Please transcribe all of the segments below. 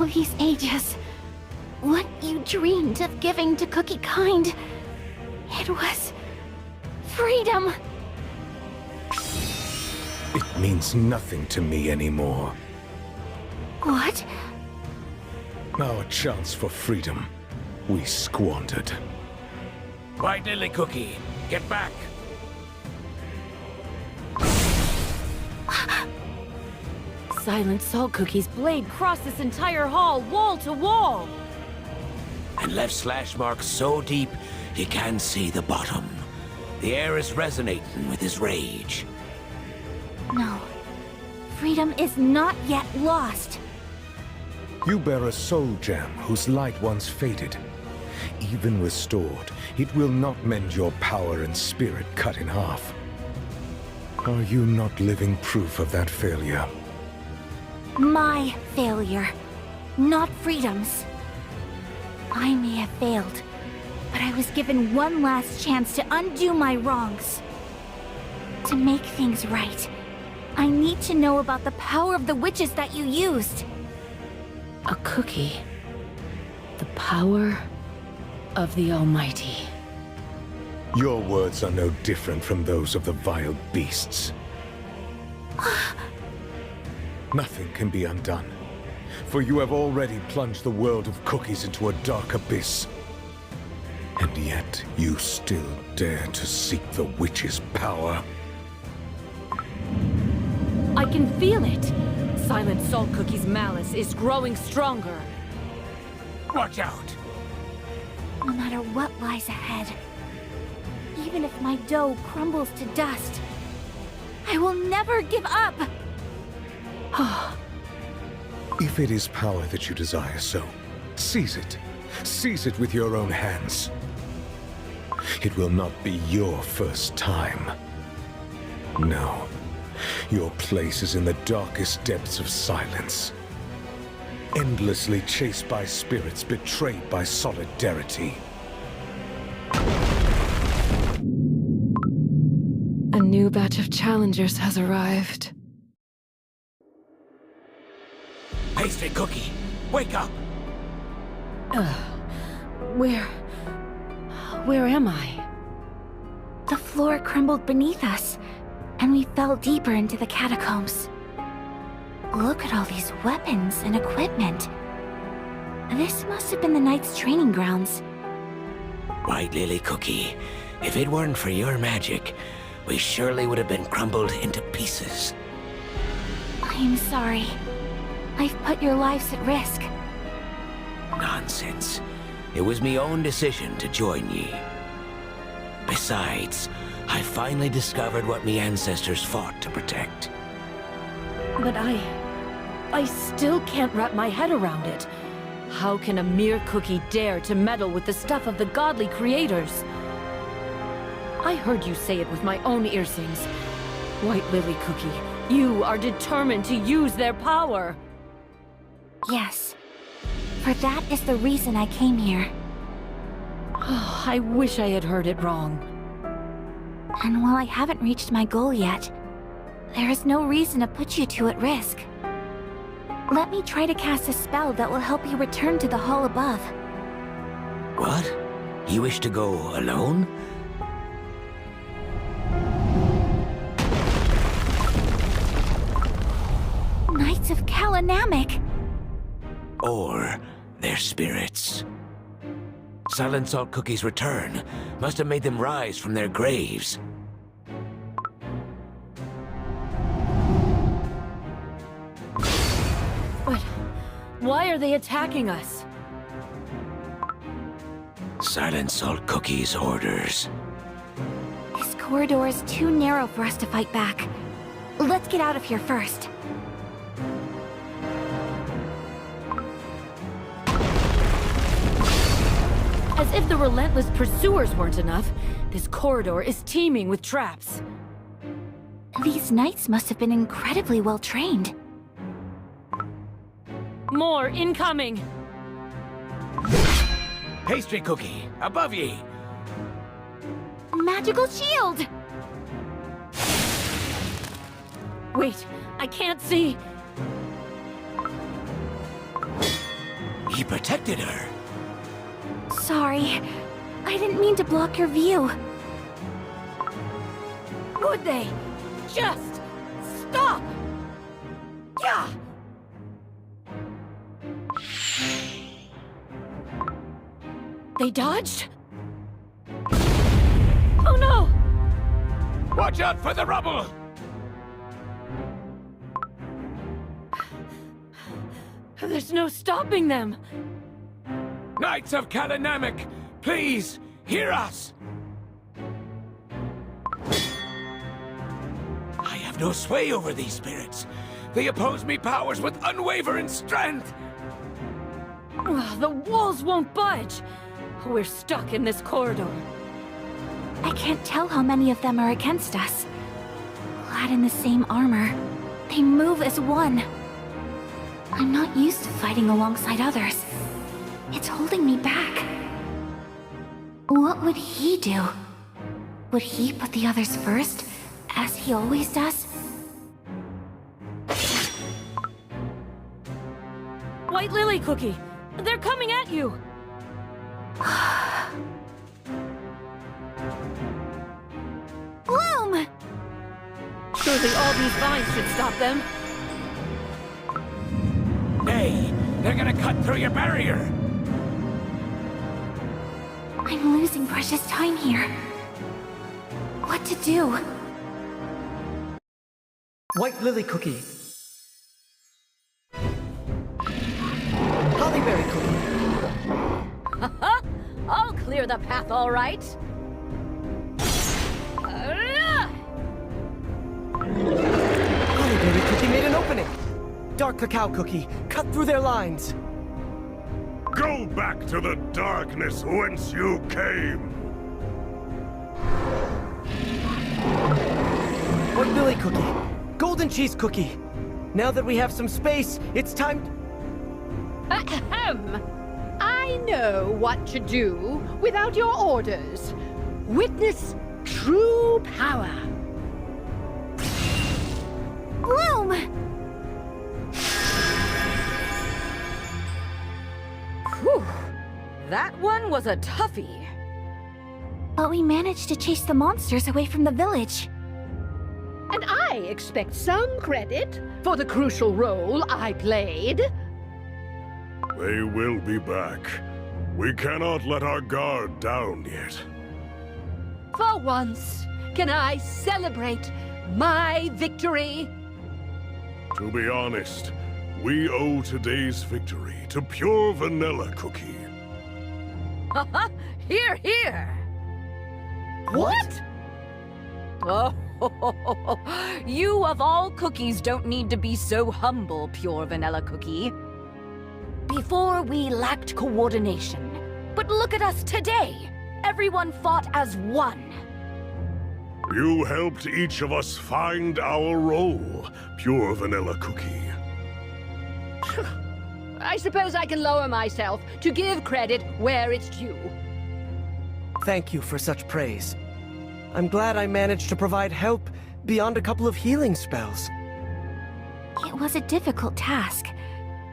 All these ages, what you dreamed of giving to cookie kind, it was freedom. It means nothing to me anymore. What? Our chance for freedom, we squandered. White Lily Cookie, get back! Silent Salt Cookie's blade crossed this entire hall, wall to wall! And left slash marks so deep, he can't see the bottom. The air is resonating with his rage. No. Freedom is not yet lost. You bear a soul gem whose light once faded. Even restored, it will not mend your power and spirit cut in half. Are you not living proof of that failure? My failure, not Freedom's. I may have failed, but I was given one last chance to undo my wrongs. To make things right, I need to know about the power of the witches that you used. A cookie. The power of the Almighty. Your words are no different from those of the vile beasts. Nothing can be undone, for you have already plunged the world of cookies into a dark abyss. And yet, you still dare to seek the witch's power. I can feel it! Silent Salt Cookie's malice is growing stronger. Watch out! No matter what lies ahead, even if my dough crumbles to dust, I will never give up! If it is power that you desire so, seize it. Seize it with your own hands. It will not be your first time. No. Your place is in the darkest depths of silence. Endlessly chased by spirits betrayed by solidarity. A new batch of challengers has arrived. Pastry Cookie, wake up! Where am I? The floor crumbled beneath us, and we fell deeper into the catacombs. Look at all these weapons and equipment. This must have been the Knight's training grounds. White Lily Cookie, if it weren't for your magic, we surely would have been crumbled into pieces. I am sorry. I've put your lives at risk. Nonsense. It was me own decision to join ye. Besides, I finally discovered what me ancestors fought to protect. But I still can't wrap my head around it. How can a mere cookie dare to meddle with the stuff of the godly creators? I heard you say it with my own earsings. White Lily Cookie, you are determined to use their power. Yes. For that is the reason I came here. Oh, I wish I had heard it wrong. And while I haven't reached my goal yet, there is no reason to put you two at risk. Let me try to cast a spell that will help you return to the hall above. What? You wish to go alone? Knights of Kalanamic! Or their spirits. Silent Salt Cookie's return must have made them rise from their graves. But why are they attacking us? Silent Salt Cookie's orders. This corridor is too narrow for us to fight back. Let's get out of here first. As if the relentless pursuers weren't enough, this corridor is teeming with traps. These knights must have been incredibly well trained. More incoming! Pastry Cookie, above ye! Magical shield! Wait, I can't see! He protected her. Sorry. I didn't mean to block your view. Would they? Just stop! Yeah! They dodged? Oh no! Watch out for the rubble! There's no stopping them! Knights of Kalinamic, please, hear us! I have no sway over these spirits. They oppose me powers with unwavering strength! The walls won't budge! We're stuck in this corridor. I can't tell how many of them are against us. Clad in the same armor, they move as one. I'm not used to fighting alongside others. It's holding me back. What would he do? Would he put the others first, as he always does? White Lily Cookie! They're coming at you! Bloom! Surely all these vines should stop them. Nay, they're gonna cut through your barrier! I'm losing precious time here. What to do? White Lily Cookie. Hollyberry Cookie. I'll clear the path, all right. Hollyberry Cookie made an opening. Dark Cacao Cookie, cut through their lines. Go back to the darkness whence you came! White Lily Cookie. Golden Cheese Cookie. Now that we have some space, it's time... Ahem! I know what to do without your orders. Witness true power. Bloom! Whew. That one was a toughie. But we managed to chase the monsters away from the village. And I expect some credit for the crucial role I played. They will be back. We cannot let our guard down yet. For once, can I celebrate my victory? To be honest, we owe today's victory to Pure Vanilla Cookie. Here, here! What? Oh, you of all cookies don't need to be so humble, Pure Vanilla Cookie. Before we lacked coordination, but look at us today! Everyone fought as one. You helped each of us find our role, Pure Vanilla Cookie. I suppose I can lower myself to give credit where it's due. Thank you for such praise. I'm glad I managed to provide help beyond a couple of healing spells. It was a difficult task,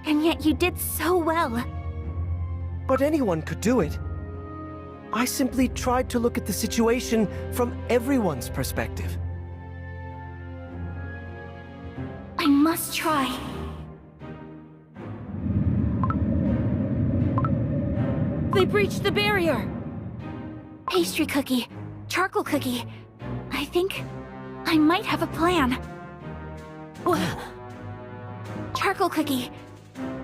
and yet you did so well. But anyone could do it. I simply tried to look at the situation from everyone's perspective. I must try. They breached the barrier! Pastry cookie, charcoal cookie. I think I might have a plan. Charcoal cookie,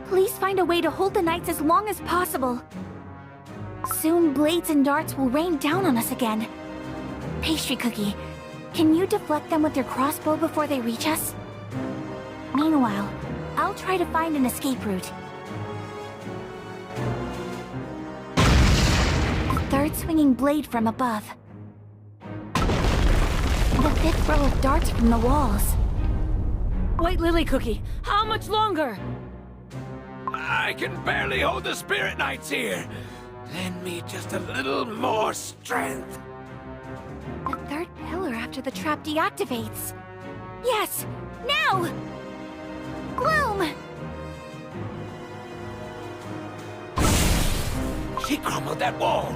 please find a way to hold the knights as long as possible. Soon blades and darts will rain down on us again. Pastry cookie, can you deflect them with your crossbow before they reach us? Meanwhile, I'll try to find an escape route. The third swinging blade from above. The fifth row of darts from the walls. White Lily Cookie, how much longer? I can barely hold the Spirit Knights here. Lend me just a little more strength. The third pillar after the trap deactivates. Yes! Now! Gloom! She crumbled that wall!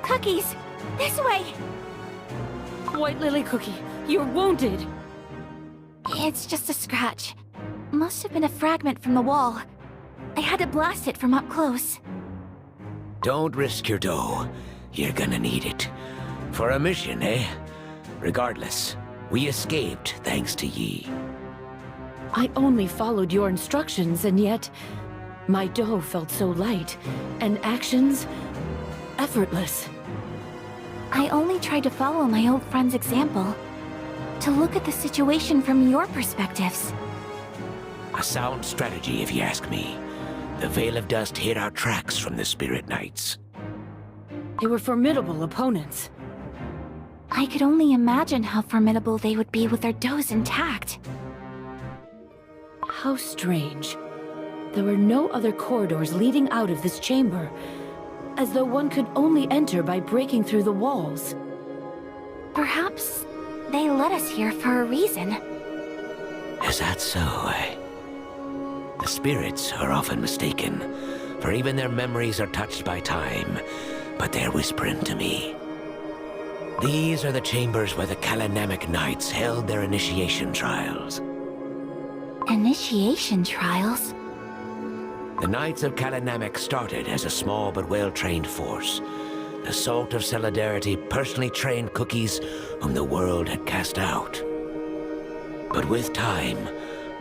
Cookies! This way! White Lily Cookie, you're wounded! It's just a scratch. Must have been a fragment from the wall. I had to blast it from up close. Don't risk your dough. You're gonna need it. For a mission, eh? Regardless, we escaped thanks to ye. I only followed your instructions, and yet my dough felt so light, and actions effortless. I only tried to follow my old friend's example. To look at the situation from your perspectives. A sound strategy, if you ask me. The Veil of Dust hid our tracks from the Spirit Knights. They were formidable opponents. I could only imagine how formidable they would be with their doughs intact. How strange. There were no other corridors leading out of this chamber, as though one could only enter by breaking through the walls. Perhaps they led us here for a reason. Is that so? The spirits are often mistaken, for even their memories are touched by time, but they're whispering to me. These are the chambers where the Kalanamic Knights held their initiation trials. Initiation trials? The Knights of Kalanamic started as a small but well-trained force. The Salt of Solidarity personally trained cookies whom the world had cast out. But with time,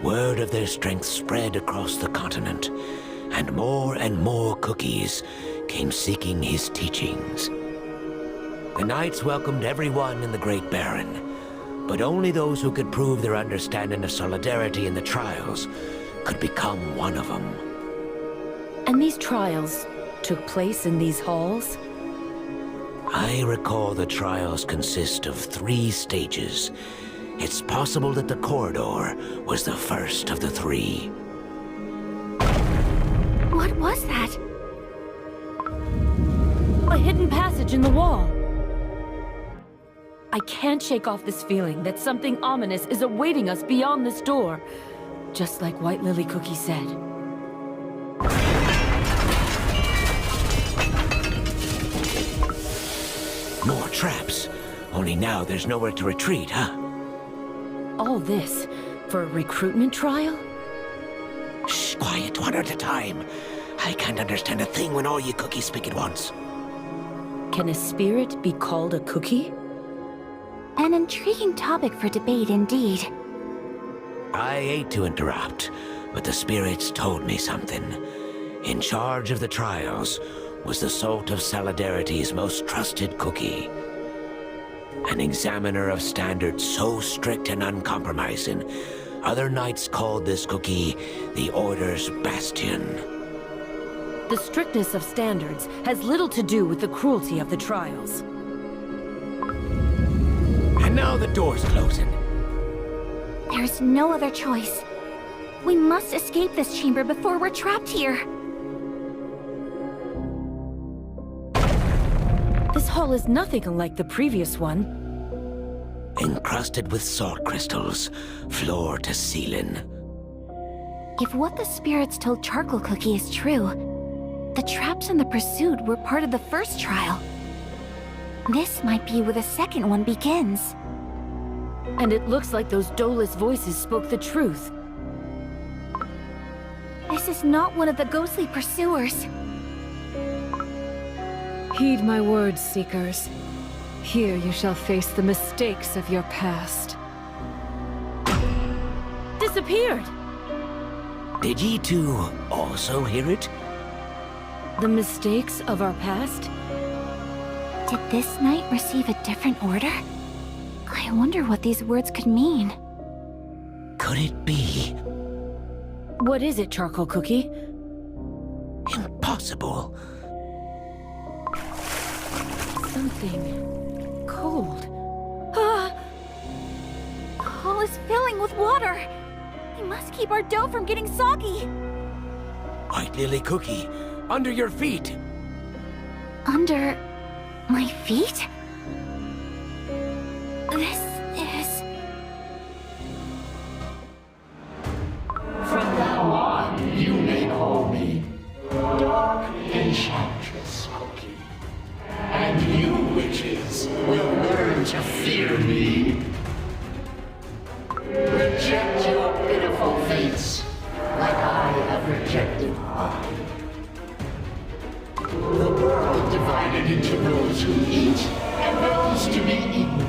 word of their strength spread across the continent, and more cookies came seeking his teachings. The Knights welcomed everyone in the Great Baron, but only those who could prove their understanding of Solidarity in the trials could become one of them. And these trials took place in these halls? I recall the trials consist of 3 stages. It's possible that the corridor was the first of the 3. What was that? A hidden passage in the wall. I can't shake off this feeling that something ominous is awaiting us beyond this door, just like White Lily Cookie said. More traps. Only now there's nowhere to retreat, huh? All this for a recruitment trial? Shh, quiet, one at a time. I can't understand a thing when all you cookies speak at once. Can a spirit be called a cookie? An intriguing topic for debate indeed. I hate to interrupt, but the spirits told me something. In charge of the trials was the Salt of Solidarity's most trusted cookie. An examiner of standards so strict and uncompromising, other knights called this cookie the Order's Bastion. The strictness of standards has little to do with the cruelty of the trials. And now the door's closing. There's no other choice. We must escape this chamber before we're trapped here. This hall is nothing unlike the previous one. Encrusted with salt crystals, floor to ceiling. If what the spirits told Charcoal Cookie is true, the traps in the pursuit were part of the first trial. This might be where the second one begins. And it looks like those doughless voices spoke the truth. This is not one of the ghostly pursuers. Heed my words, Seekers. Here you shall face the mistakes of your past. Disappeared! Did ye two also hear it? The mistakes of our past? Did this knight receive a different order? I wonder what these words could mean. Could it be? What is it, Charcoal Cookie? Impossible. Something cold. Ah! The hall is filling with water. We must keep our dough from getting soggy. White Lily Cookie, under your feet. Under my feet? This is... From now on, you may call me Dark Ancient. divided to those who eat and those to be eaten.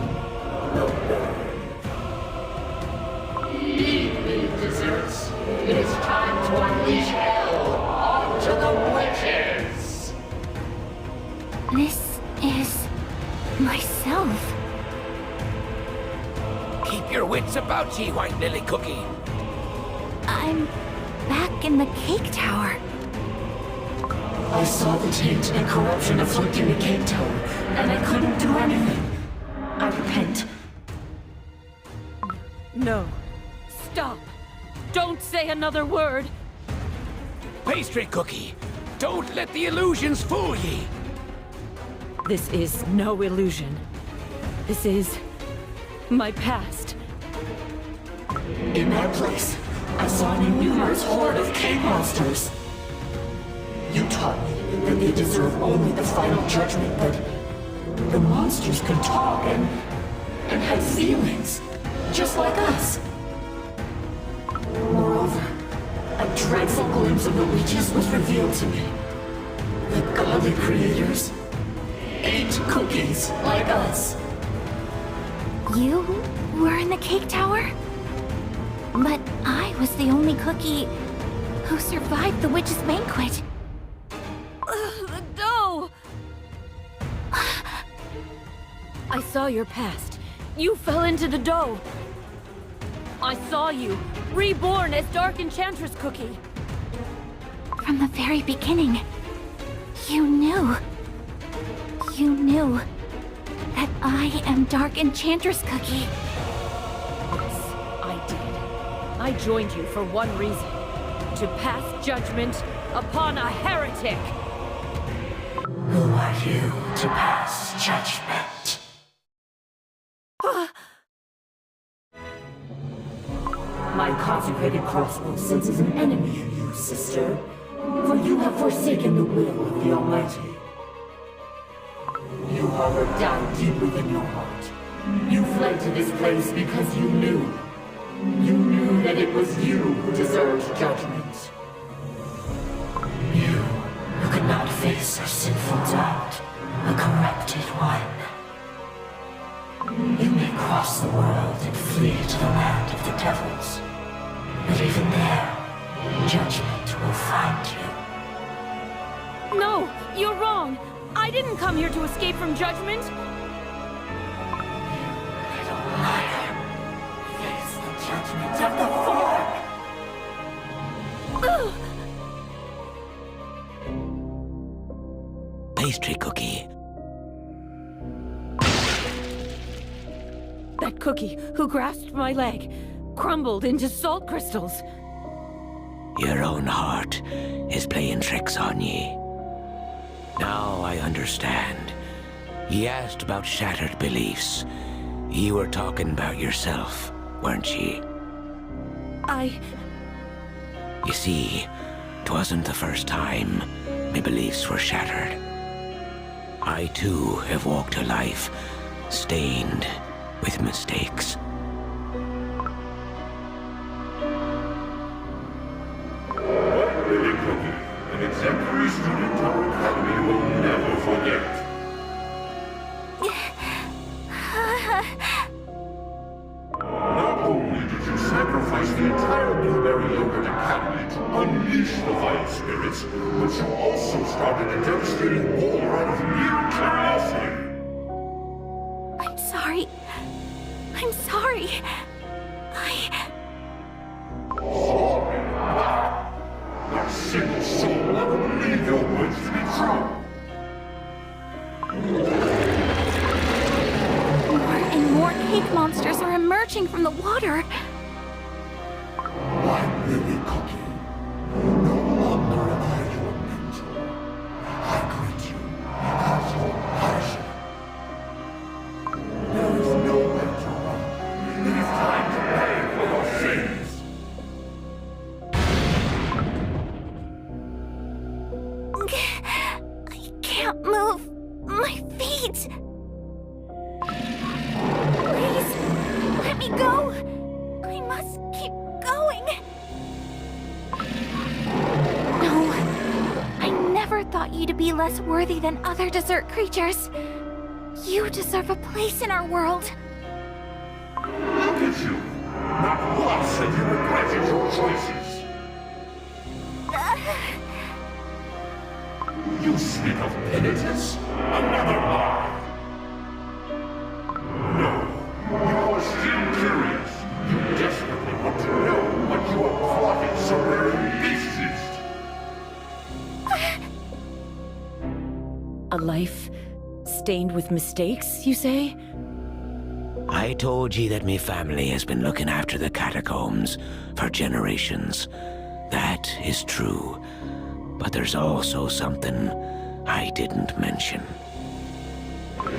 Eat me, desserts. It is time to unleash hell onto the witches. This is myself. Keep your wits about ye, White Lily Cookie. I'm back in the cake tower. I saw the taint and corruption afflicting the cake tower, and I couldn't do anything. I repent. No. Stop. Don't say another word. Pastry Cookie, don't let the illusions fool ye. This is no illusion. This is my past. In that place, I saw an innumerous horde of cave monsters. You taught me that they deserve only the final judgment, but the monsters can talk and have feelings, just like us. Moreover, a dreadful glimpse of the witches was revealed to me. The godly creators ate cookies like us. You were in the cake tower? But I was the only cookie who survived the witch's banquet. The dough! I saw your past. You fell into the dough. I saw you, reborn as Dark Enchantress Cookie. From the very beginning, you knew. You knew that I am Dark Enchantress Cookie. Yes, I did. I joined you for one reason. To pass judgment upon a heretic. Who are you to pass judgment? My consecrated crossbow senses an enemy in you, sister. For you have forsaken the will of the Almighty. You harbored doubt deep within your heart. You fled to this place because you knew. You knew that it was you who deserved judgment. You who could not face a sinful doubt, a corrupted one. You may cross the world and flee to the land of the devils. But even there, judgment will find you. No, you're wrong. I didn't come here to escape from judgment. Little liar. Face the judgment of the Fork! Pastry Cookie. That cookie who grasped my leg crumbled into salt crystals. Your own heart is playing tricks on ye. Now I understand. Ye asked about shattered beliefs. Ye were talking about yourself, weren't ye? You see, 'twasn't the first time my beliefs were shattered. I too have walked a life stained with mistakes. White Lily Cookie, an exemplary student our academy will never forget. Not only did you sacrifice the entire Blueberry Yogurt Academy to unleash the vile spirits, but you also started a devastating war out of mere curiosity. I'm sorry. I'm sorry. Sorry? Not a single soul will ever believe your words to be true. More and more cake monsters are emerging from the water. White Lily Cookie, no longer am I your mentor. I greet you as your passion. There is nowhere to run. It is time to pay for your sins. I can't move my feet. Please, let me go. I must keep going. No, I never thought thought you to be less worthy than other desert creatures. You deserve a place in our world. Look at you! Not once have you regretted your choices. You speak of penitence? Another lie. No, you are still curious. You desperately want to know what you are plotting somewhere in Beast. A life stained with mistakes, you say? I told ye that me family has been looking after the catacombs for generations. That is true. But there's also something I didn't mention.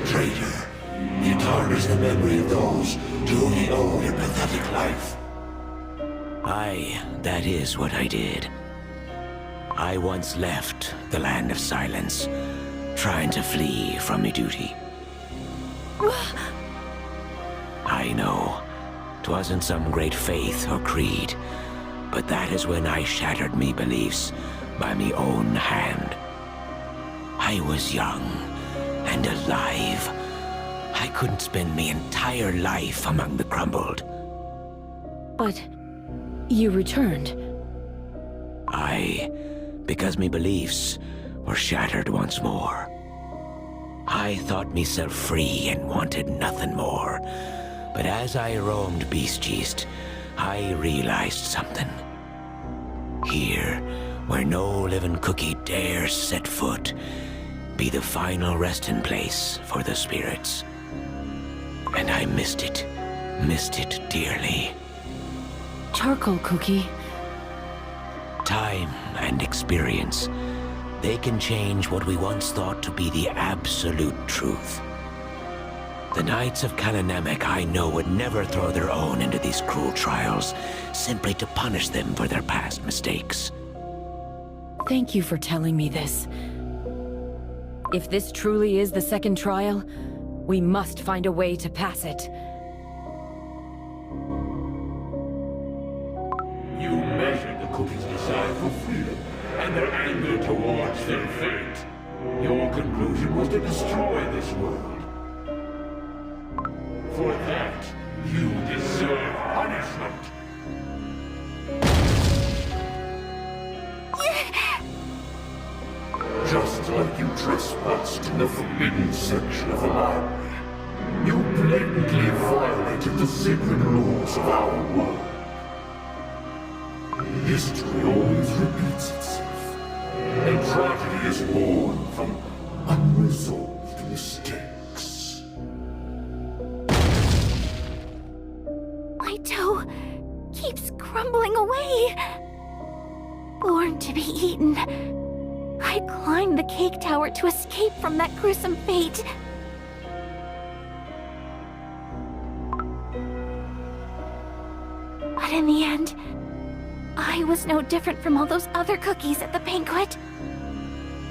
Traitor, he tarnished the memory of those to whom he owed a pathetic life. Aye, that is what I did. I once left the Land of Silence, trying to flee from me duty. I know, 'twasn't some great faith or creed, but that is when I shattered me beliefs by me own hand. I was young and alive. I couldn't spend me entire life among the crumbled. But you returned. Aye, because me beliefs were shattered once more. I thought myself free and wanted nothing more. But as I roamed Beast East, I realized something. Here, where no living cookie dares set foot, be the final resting place for the spirits. And I missed it dearly. Charcoal cookie. Time and experience, they can change what we once thought to be the absolute truth. The Knights of Kalanamek I know would never throw their own into these cruel trials, simply to punish them for their past mistakes. Thank you for telling me this. If this truly is the second trial, we must find a way to pass it. You measured the cookies' desire for freedom and their anger towards their fate. Your conclusion was to destroy this world. For that, you deserve punishment. Just like you trespassed in the forbidden section of the library, you blatantly violated the sacred laws of our world. History always repeats itself, and tragedy is born from unresolved mistakes. My toe keeps crumbling away. Born to be eaten. I climbed the cake tower to escape from that gruesome fate. But in the end, I was no different from all those other cookies at the banquet.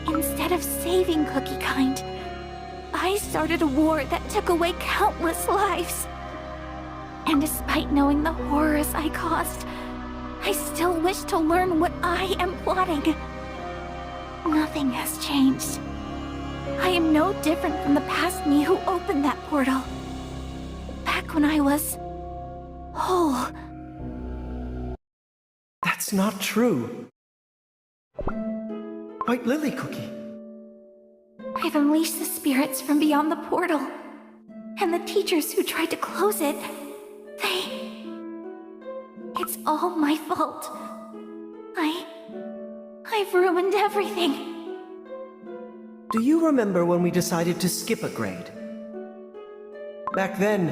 Instead of saving Cookie Kind, I started a war that took away countless lives. And despite knowing the horrors I caused, I still wish to learn what I am plotting. Nothing has changed. I am no different from the past me who opened that portal. Back when I was whole. That's not true. White Lily Cookie. I've unleashed the spirits from beyond the portal. And the teachers who tried to close it, It's all my fault. I've ruined everything. Do you remember when we decided to skip a grade? Back then,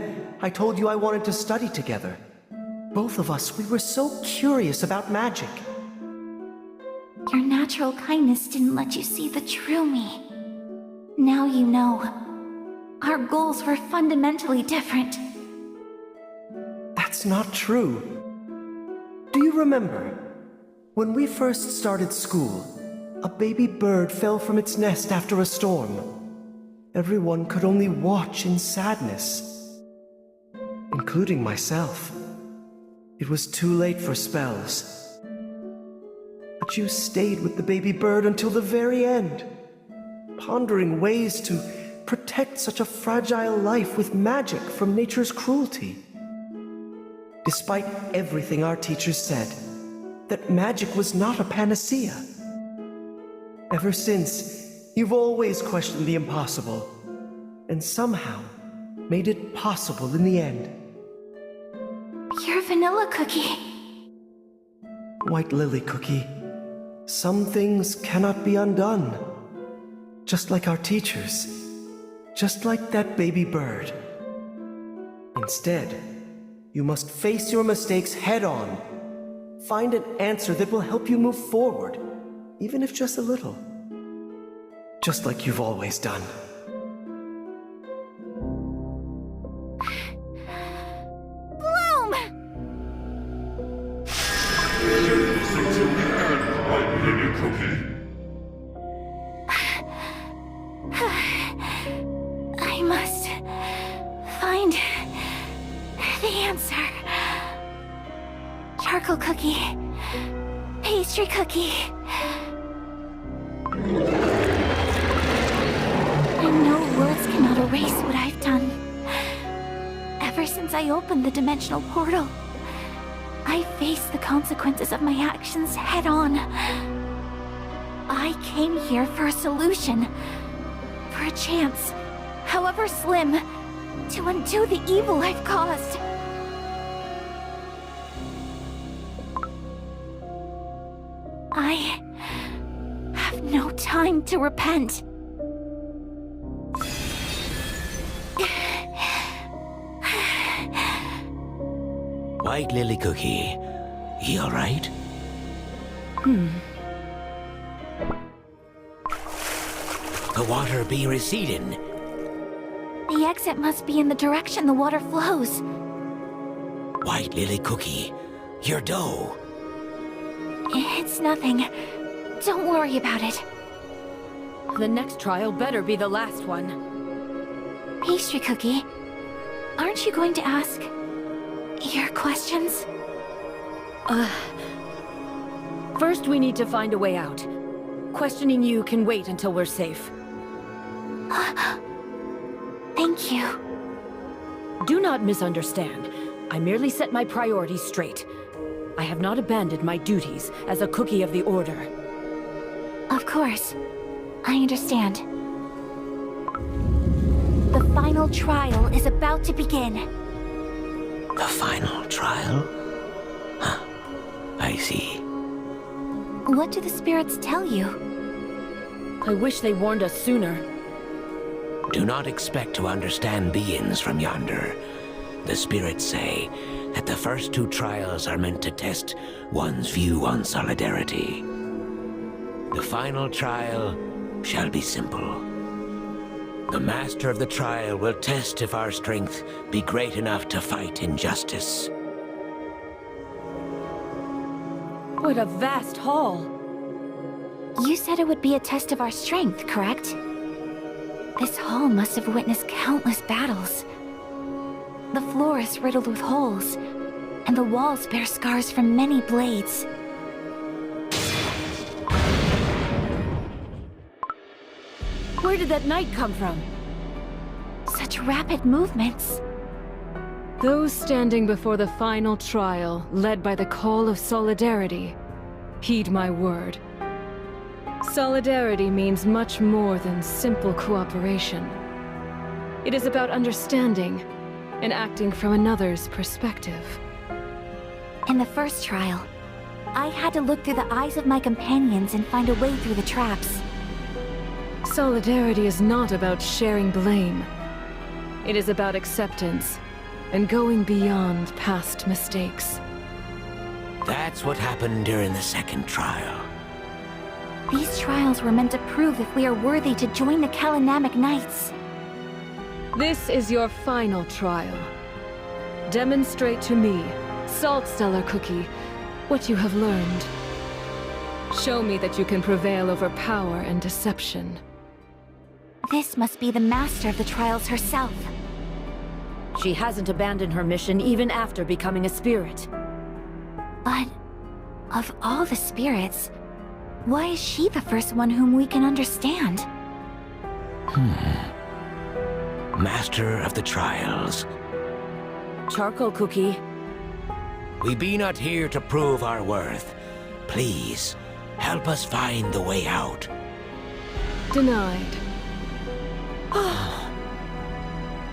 I told you I wanted to study together. Both of us, we were so curious about magic. Your natural kindness didn't let you see the true me. Now you know. Our goals were fundamentally different. That's not true. Do you remember? When we first started school, a baby bird fell from its nest after a storm. Everyone could only watch in sadness, including myself. It was too late for spells. But you stayed with the baby bird until the very end. pondering ways to protect such a fragile life with magic from nature's cruelty. Despite everything our teachers said, that magic was not a panacea. Ever since, you've always questioned the impossible, and somehow made it possible in the end. You're Vanilla Cookie. White Lily Cookie, some things cannot be undone. Just like our teachers. Just like that baby bird. Instead, you must face your mistakes head on. Find an answer that will help you move forward, even if just a little. Just like you've always done. Bloom! Listen to the end, White Lily Cookie. I must find the answer. Charcoal cookie. Pastry cookie. I know words cannot erase what I've done. Ever since I opened the dimensional portal, I faced the consequences of my actions head on. I came here for a solution. For a chance, however slim, to undo the evil I've caused. I have no time to repent. White Lily Cookie, you alright? The water be receding. The exit must be in the direction the water flows. White Lily Cookie, your dough. It's nothing. Don't worry about it. The next trial better be the last one. Pastry cookie, aren't you going to ask your questions? First we need to find a way out. Questioning you can wait until we're safe. Thank you. Do not misunderstand. I merely set my priorities straight. I have not abandoned my duties as a cookie of the Order. Of course. I understand. The final trial is about to begin. The final trial? Huh. I see. What do the spirits tell you? I wish they warned us sooner. Do not expect to understand beings from yonder. The spirits say that the first two trials are meant to test one's view on solidarity. The final trial shall be simple. The master of the trial will test if our strength be great enough to fight injustice. What a vast hall! You said it would be a test of our strength, correct? This hall must have witnessed countless battles. The floor is riddled with holes, and the walls bear scars from many blades. Where did that knight come from? Such rapid movements. Those standing before the final trial, led by the call of solidarity, heed my word. Solidarity means much more than simple cooperation. It is about understanding and acting from another's perspective. In the first trial, I had to look through the eyes of my companions and find a way through the traps. Solidarity is not about sharing blame. It is about acceptance and going beyond past mistakes. That's what happened during the second trial. These trials were meant to prove if we are worthy to join the Kalanamic Knights. This is your final trial. Demonstrate to me, Salt Stellar Cookie, what you have learned. Show me that you can prevail over power and deception. This must be the master of the trials herself. She hasn't abandoned her mission even after becoming a spirit. But of all the spirits, why is she the first one whom we can understand? Master of the trials. Charcoal Cookie. We be not here to prove our worth. Please, help us find the way out. Denied.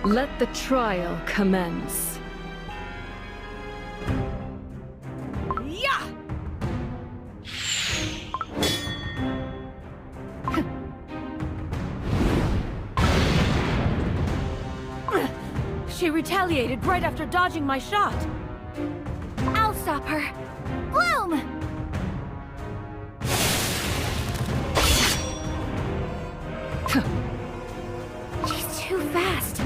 Let the trial commence. Yeah! She retaliated right after dodging my shot. I'll stop her. Bloom! She's too fast.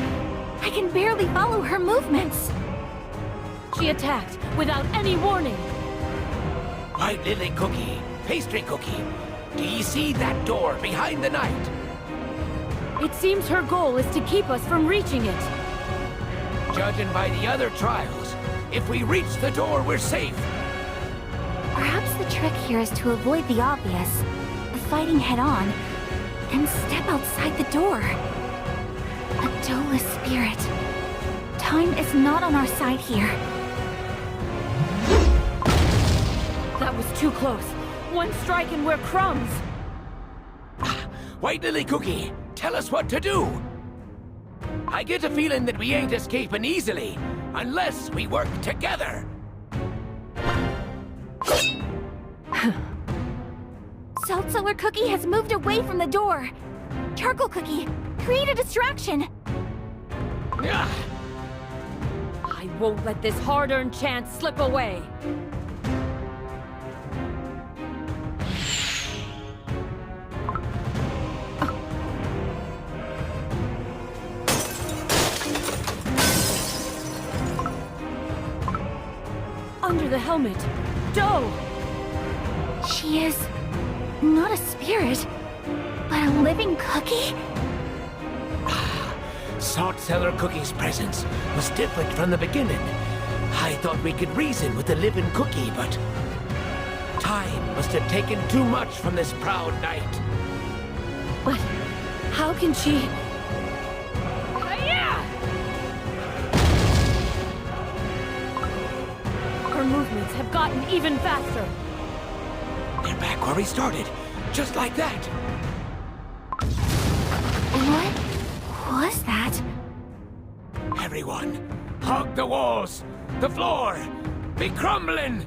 I can barely follow her movements. She attacked without any warning. White Lily Cookie, Pastry Cookie, do ye see that door behind the knight? It seems her goal is to keep us from reaching it. Judging by the other trials, if we reach the door, we're safe. Perhaps the trick here is to avoid the obvious, fighting head-on, and step outside the door. A Dolus spirit. Time is not on our side here. That was too close. One strike and we're crumbs. White Lily Cookie, tell us what to do. I get a feeling that we ain't escaping easily, unless we work together. Salt Cellar Cookie has moved away from the door. Charcoal Cookie, create a distraction. Ah, I won't let this hard-earned chance slip away. Under the helmet, Doe! She is not a spirit, but a living cookie? Salt Cellar Cookie's presence was different from the beginning. I thought we could reason with the living cookie, but time must have taken too much from this proud knight. But how can she... Her movements have gotten even faster. They're back where we started, just like that. What was that? Everyone, hug the walls, the floor, be crumbling.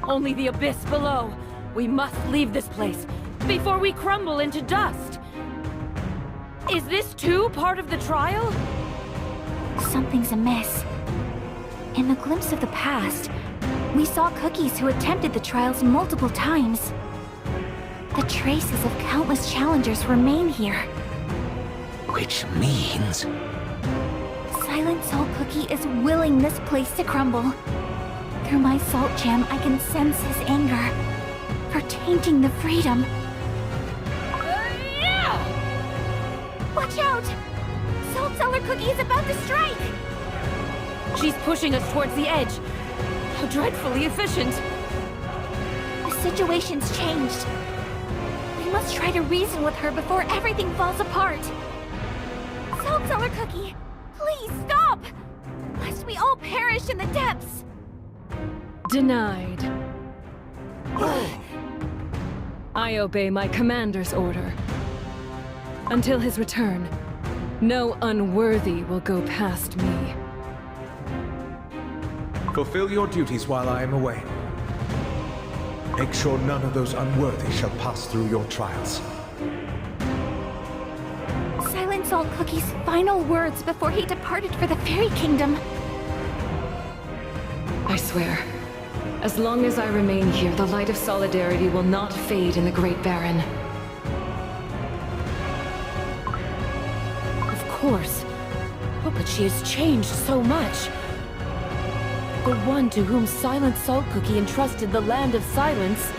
Only the abyss below. We must leave this place before we crumble into dust. Is this too part of the trial? Something's amiss. In the glimpse of the past, we saw cookies who attempted the trials multiple times. The traces of countless challengers remain here. Which means... Silent Salt Cookie is willing this place to crumble. Through my salt gem, I can sense his anger for tainting the freedom. Watch out! Salt Cellar Cookie is about to strike! She's pushing us towards the edge. How dreadfully efficient. The situation's changed. We must try to reason with her before everything falls apart. Salt Cellar Cookie, please stop! Lest we all perish in the depths. Denied. I obey my commander's order. Until his return, no unworthy will go past me. Fulfill your duties while I am away. Make sure none of those unworthy shall pass through your trials. Silent Salt Cookie's final words before he departed for the Fairy Kingdom. I swear, as long as I remain here, the light of solidarity will not fade in the Great Baron. Of course. Oh, but she has changed so much. The one to whom Silent Salt Cookie entrusted the Land of Silence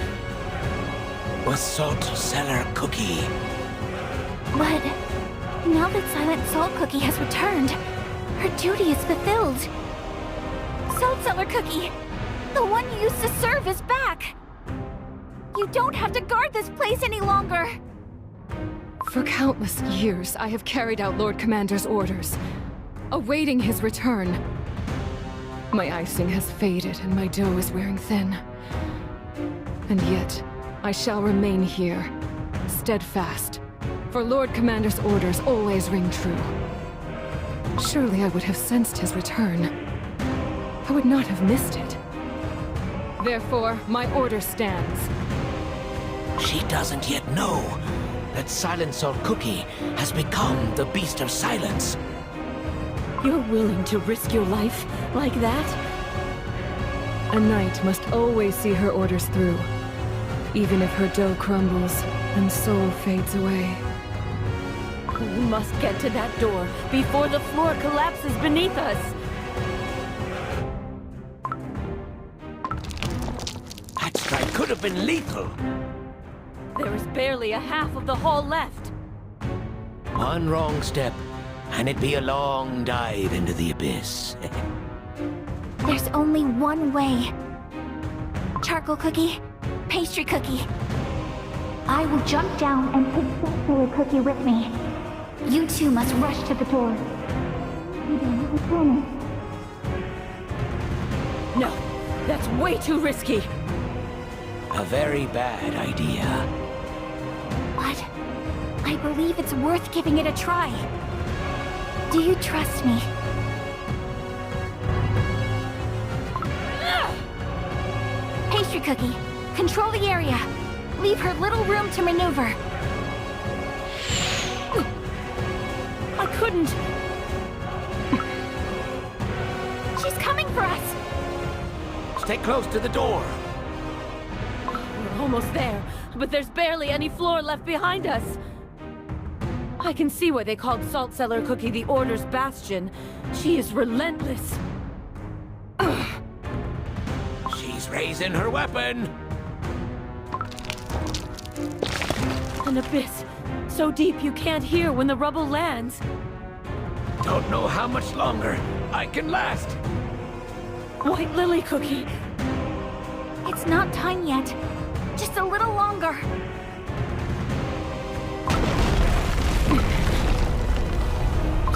was Salt Cellar Cookie. But now that Silent Salt Cookie has returned, her duty is fulfilled. Salt Cellar Cookie, the one you used to serve, is back. You don't have to guard this place any longer! For countless years, I have carried out Lord Commander's orders, awaiting his return. My icing has faded and my dough is wearing thin. And yet, I shall remain here, steadfast, for Lord Commander's orders always ring true. Surely I would have sensed his return. I would not have missed it. Therefore, my order stands. She doesn't yet know that Silent Salt Cookie has become the Beast of Silence. You're willing to risk your life like that? A knight must always see her orders through, even if her dough crumbles and soul fades away. We must get to that door before the floor collapses beneath us. That strike could have been lethal. There is barely a half of the hall left. One wrong step, and it'd be a long dive into the abyss. There's only one way. Charcoal cookie, pastry cookie. I will jump down and take Salt Cookie with me. You two must rush to the door. I promise. No, that's way too risky. A very bad idea. But I believe it's worth giving it a try. Do you trust me? Pastry cookie, control the area. Leave her little room to maneuver. I couldn't. She's coming for us. Stay close to the door. We're almost there, but there's barely any floor left behind us. I can see why they called Salt Cellar Cookie the Order's Bastion. She is relentless. She's raising her weapon. An abyss, so deep you can't hear when the rubble lands. Don't know how much longer I can last. White Lily Cookie. It's not time yet. Just a little longer.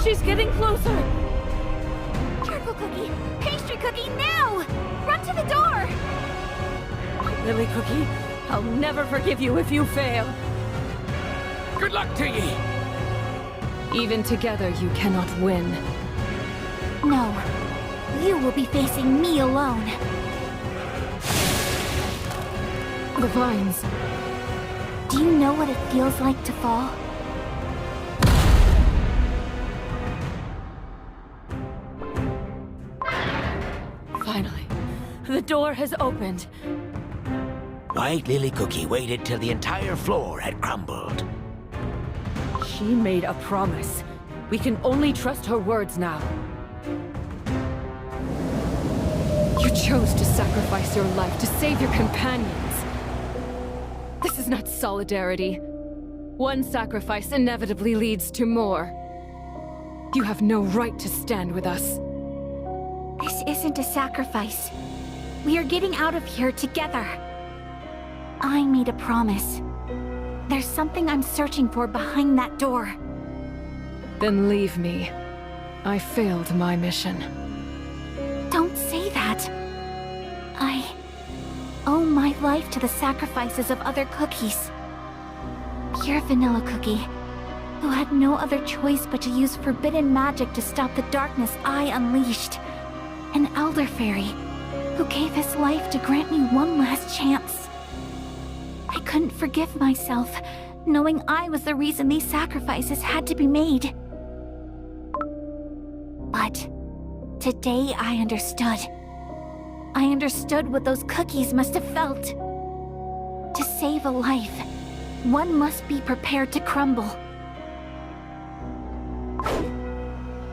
She's getting closer. Charcoal cookie, pastry cookie, now! Run to the door! White Lily Cookie, I'll never forgive you if you fail. Good luck to ye! Even together, you cannot win. No, you will be facing me alone. The vines. Do you know what it feels like to fall? Finally, the door has opened. White Lily Cookie waited till the entire floor had crumbled. She made a promise. We can only trust her words now. You chose to sacrifice your life to save your companions. This is not solidarity. One sacrifice inevitably leads to more. You have no right to stand with us. This isn't a sacrifice. We are getting out of here together. I made a promise. There's something I'm searching for behind that door. Then leave me. I failed my mission. Don't say that. I owe my life to the sacrifices of other cookies. You're Vanilla Cookie, who had no other choice but to use forbidden magic to stop the darkness I unleashed. An Elder Fairy, who gave his life to grant me one last chance. I couldn't forgive myself, knowing I was the reason these sacrifices had to be made. But today I understood. I understood what those cookies must have felt. To save a life, one must be prepared to crumble.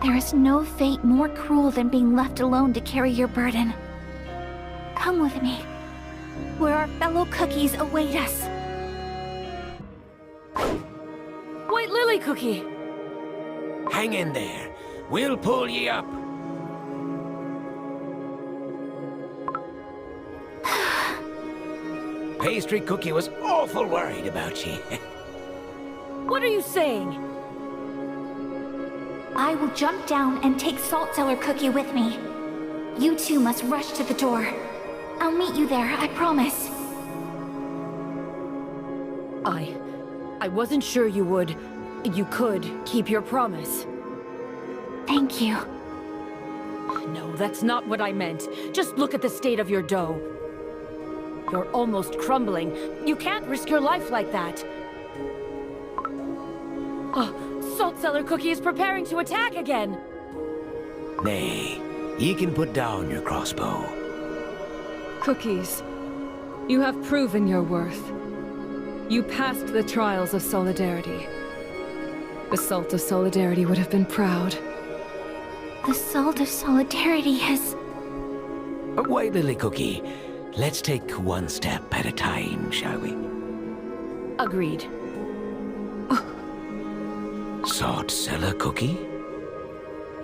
There is no fate more cruel than being left alone to carry your burden. Come with me, where our fellow cookies await us. White Lily Cookie! Hang in there. We'll pull ye up. Pastry Cookie was awful worried about you. What are you saying? I will jump down and take Salt Cellar Cookie with me. You two must rush to the door. I'll meet you there, I promise. I wasn't sure you could keep your promise. Thank you. No, that's not what I meant. Just look at the state of your dough. You're almost crumbling. You can't risk your life like that. Salt Cellar Cookie is preparing to attack again! Nay, ye can put down your crossbow. Cookies, you have proven your worth. You passed the trials of Solidarity. The Salt of Solidarity would have been proud. The Salt of Solidarity has... Wait, Lily Cookie. Let's take one step at a time, shall we? Agreed. Salt Cellar Cookie?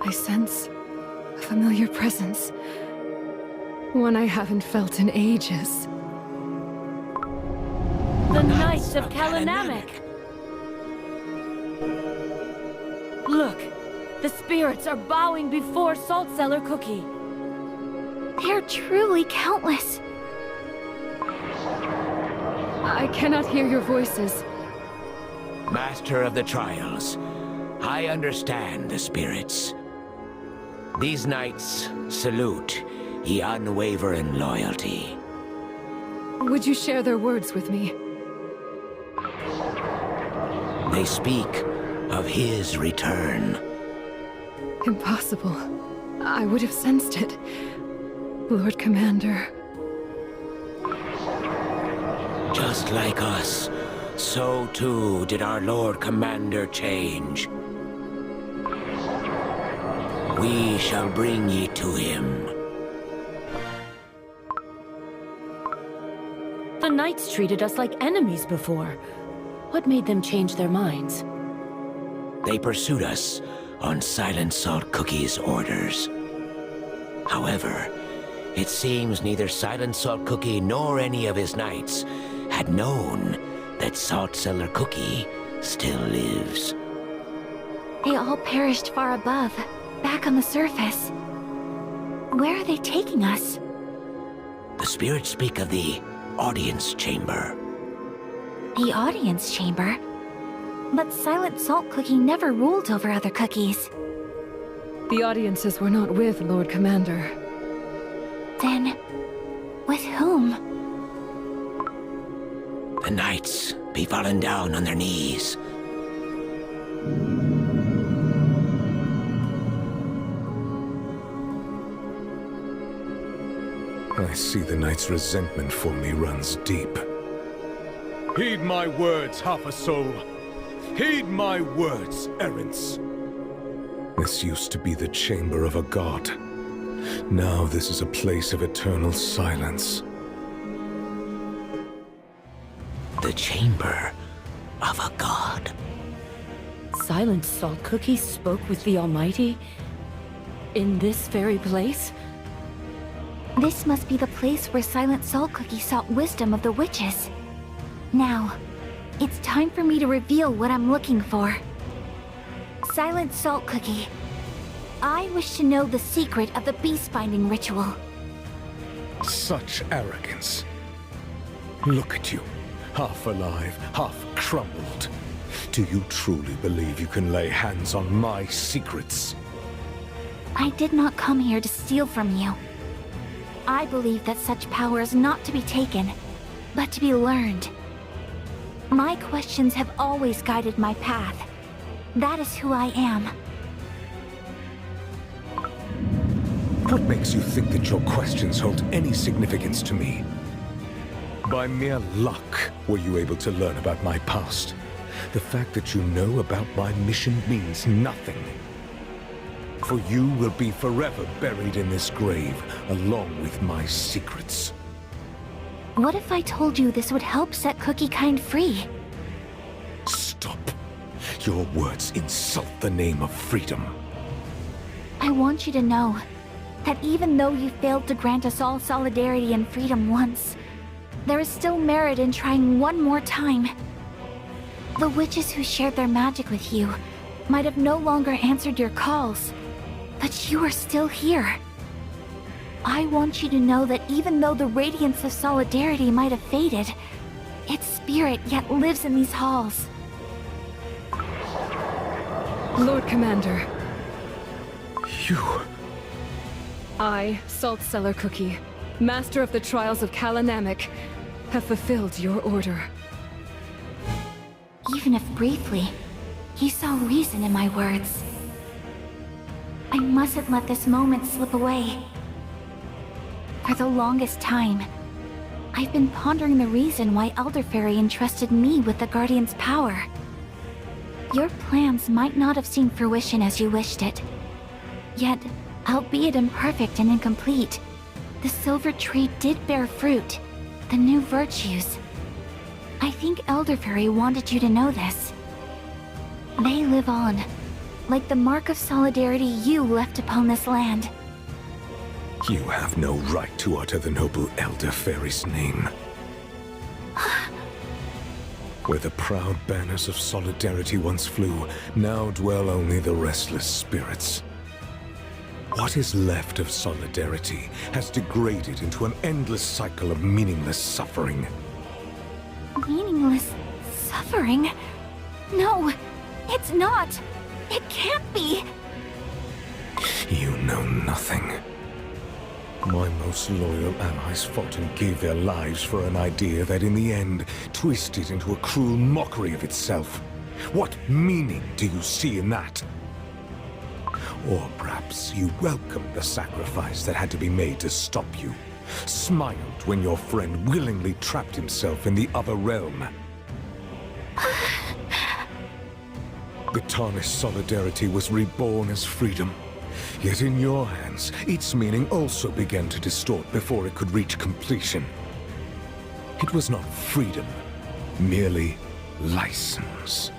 I sense a familiar presence. One I haven't felt in ages. The Knights of Kalanamek! Look! The spirits are bowing before Salt Cellar Cookie. They're truly countless. I cannot hear your voices. Master of the Trials, I understand the spirits. These knights salute ye unwavering loyalty. Would you share their words with me? They speak of his return. Impossible. I would have sensed it. Lord Commander. Just like us, so too did our Lord Commander change. We shall bring ye to him. The Knights treated us like enemies before. What made them change their minds? They pursued us on Silent Salt Cookie's orders. However, it seems neither Silent Salt Cookie nor any of his knights had known that Salt Cellar Cookie still lives. They all perished far above, back on the surface. Where are they taking us? The spirits speak of the audience chamber. The audience chamber? But Silent Salt Cookie never ruled over other cookies. The audiences were not with Lord Commander. Then, with whom? The knights be fallen down on their knees. I see the knight's resentment for me runs deep. Heed my words, half a soul. Heed my words, errants. This used to be the chamber of a god. Now this is a place of eternal silence. The chamber of a god. Silent Salt Cookie spoke with the Almighty? In this very place? This must be the place where Silent Salt Cookie sought wisdom of the witches. Now, it's time for me to reveal what I'm looking for. Silent Salt Cookie, I wish to know the secret of the beast-binding ritual. Such arrogance. Look at you, half alive, half crumbled. Do you truly believe you can lay hands on my secrets? I did not come here to steal from you. I believe that such power is not to be taken, but to be learned. My questions have always guided my path. That is who I am. What makes you think that your questions hold any significance to me? By mere luck were you able to learn about my past. The fact that you know about my mission means nothing. For you will be forever buried in this grave, along with my secrets. What if I told you this would help set Cookie Kind free? Stop. Your words insult the name of freedom. I want you to know that even though you failed to grant us all solidarity and freedom once, there is still merit in trying one more time. The witches who shared their magic with you might have no longer answered your calls, but you are still here. I want you to know that even though the radiance of solidarity might have faded, its spirit yet lives in these halls. Lord Commander. You... I, Salt Cellar Cookie, Master of the Trials of 𢠧 have fulfilled your order. Even if briefly, you saw reason in my words. I mustn't let this moment slip away. For the longest time, I've been pondering the reason why Elderfairy entrusted me with the Guardian's power. Your plans might not have seen fruition as you wished it. Yet, albeit imperfect and incomplete, the silver tree did bear fruit, the new virtues. I think Elderfairy wanted you to know this. They live on, like the mark of solidarity you left upon this land. You have no right to utter the noble Elderfairy's name. Where the proud banners of solidarity once flew, now dwell only the restless spirits. What is left of solidarity has degraded into an endless cycle of meaningless suffering. Meaningless suffering? No, it's not! It can't be! You know nothing. My most loyal allies fought and gave their lives for an idea that in the end twisted into a cruel mockery of itself. What meaning do you see in that? Or perhaps you welcomed the sacrifice that had to be made to stop you, smiled when your friend willingly trapped himself in the other realm. The tarnished solidarity was reborn as freedom. Yet in your hands, its meaning also began to distort before it could reach completion. It was not freedom, merely license.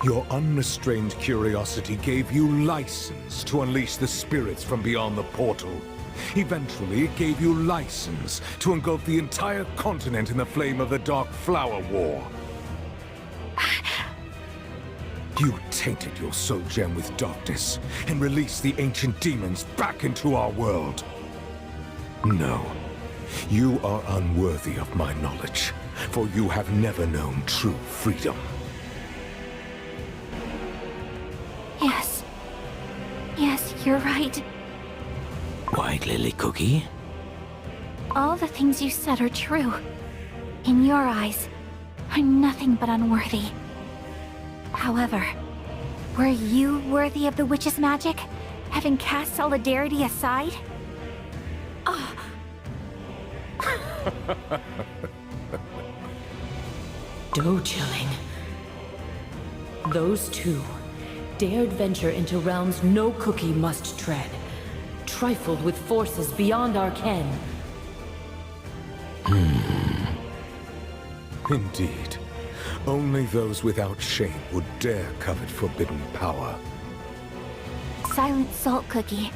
Your unrestrained curiosity gave you license to unleash the spirits from beyond the portal. Eventually, it gave you license to engulf the entire continent in the flame of the Dark Flower War. You tainted your soul gem with darkness and released the ancient demons back into our world. No, you are unworthy of my knowledge, for you have never known true freedom. Yes. Yes, you're right. White Lily Cookie? All the things you said are true. In your eyes, I'm nothing but unworthy. However, were you worthy of the witch's magic, having cast solidarity aside? Doe-chilling. Those two dared venture into realms no cookie must tread, trifled with forces beyond our ken. Indeed. Only those without shame would dare covet forbidden power. Silent Salt Cookie,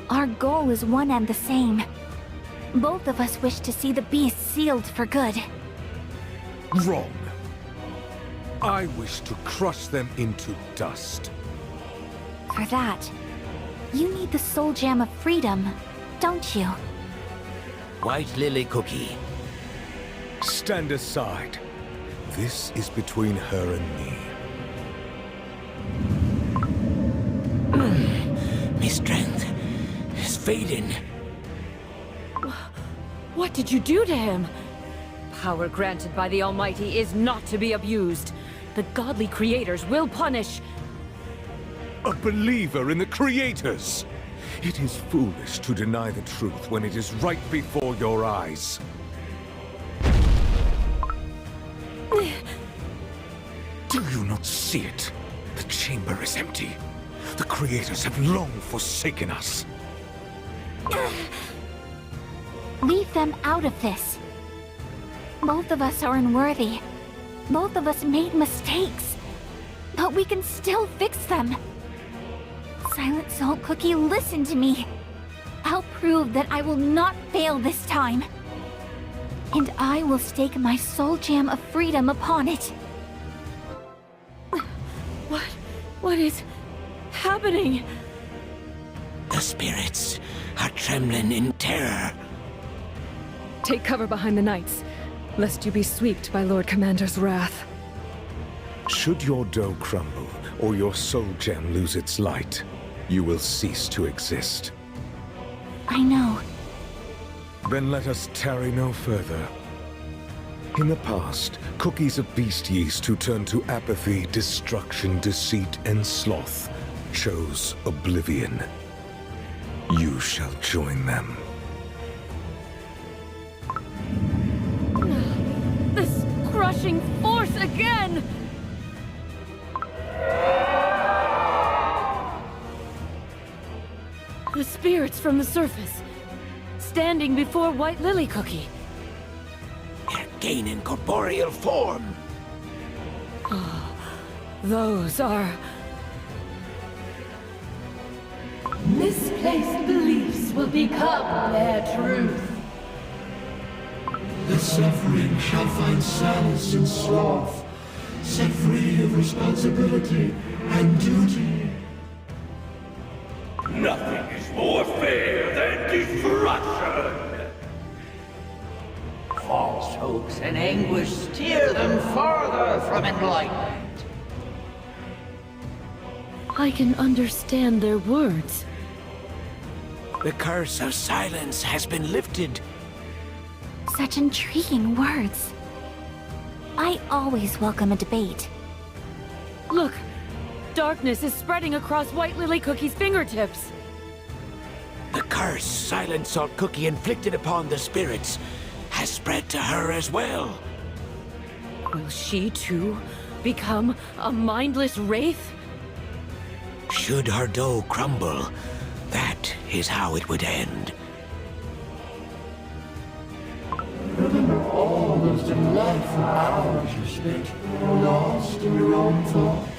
our goal is one and the same. Both of us wish to see the beast sealed for good. Wrong. I wish to crush them into dust. For that, you need the soul gem of freedom, don't you? White Lily Cookie. Stand aside. This is between her and me. My strength is fading. What did you do to him? Power granted by the Almighty is not to be abused. The godly creators will punish. A believer in the creators! It is foolish to deny the truth when it is right before your eyes. Do you not see it? The chamber is empty. The creators have long forsaken us. Leave them out of this. Both of us are unworthy. Both of us made mistakes. But we can still fix them. Silent Salt Cookie, listen to me. I'll prove that I will not fail this time. And I will stake my soul gem of freedom upon it. What is happening? The spirits are trembling in terror. Take cover behind the knights, lest you be swept by Lord Commander's wrath. Should your dough crumble, or your soul gem lose its light, you will cease to exist. I know. Then let us tarry no further. In the past, cookies of beast yeast who turned to apathy, destruction, deceit, and sloth chose oblivion. You shall join them. This crushing force again! The spirits from the surface, standing before White Lily Cookie. They're gaining corporeal form. Those are... Misplaced beliefs will become their truth. The suffering shall find solace in sloth, set free of responsibility and duty. Nothing is more fair than destruction. False hopes and anguish steer them farther from enlightenment. I can understand their words. The curse of silence has been lifted. Such intriguing words. I always welcome a debate. Look! Darkness is spreading across White Lily Cookie's fingertips. The curse Silent Salt Cookie inflicted upon the spirits has spread to her as well. Will she, too, become a mindless wraith? Should her dough crumble, that is how it would end. Remember all those delightful hours you spent lost in your own thoughts.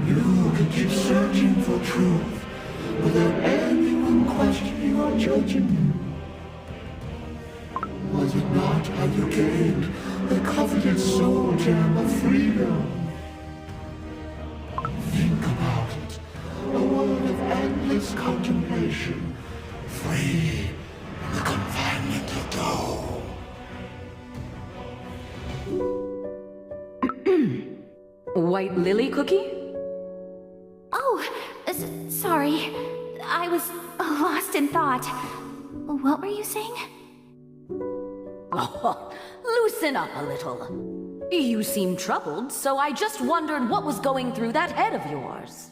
You could keep searching for truth without anyone questioning or judging you. Was it not how you gained the coveted soul gem of freedom? Think about it. A world of endless contemplation, free from the confinement of dough. White Lily Cookie? Oh, sorry. I was lost in thought. What were you saying? Oh, loosen up a little. You seem troubled, so I just wondered what was going through that head of yours.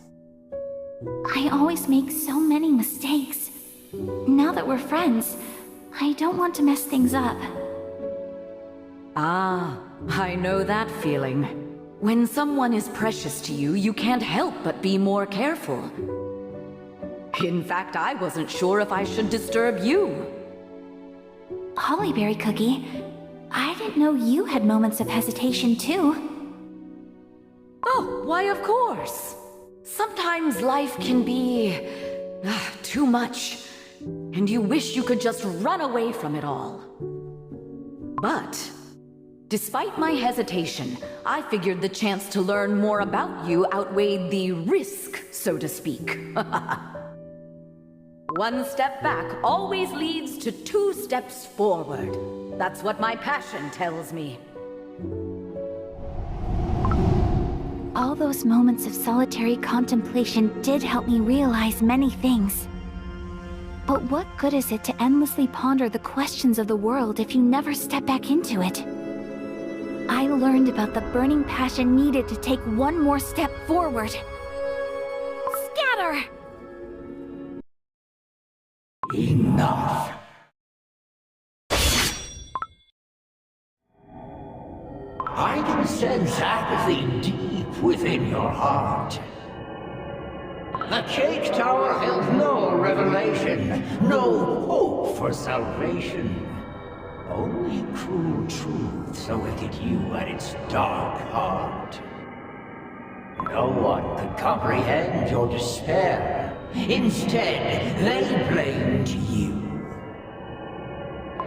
I always make so many mistakes. Now that we're friends, I don't want to mess things up. Ah, I know that feeling. When someone is precious to you, you can't help but be more careful. In fact, I wasn't sure if I should disturb you. Hollyberry Cookie, I didn't know you had moments of hesitation too. Oh, why of course. Sometimes life can be... too much. And you wish you could just run away from it all. But, despite my hesitation, I figured the chance to learn more about you outweighed the risk, so to speak. One step back always leads to 2 steps forward. That's what my passion tells me. All those moments of solitary contemplation did help me realize many things. But what good is it to endlessly ponder the questions of the world if you never step back into it? I learned about the burning passion needed to take one more step forward. Scatter! Enough. I can sense apathy deep within your heart. The Cake Tower held no revelation, no hope for salvation. Only cruel truths awaited you at its dark heart. No one could comprehend your despair. Instead, they blamed you.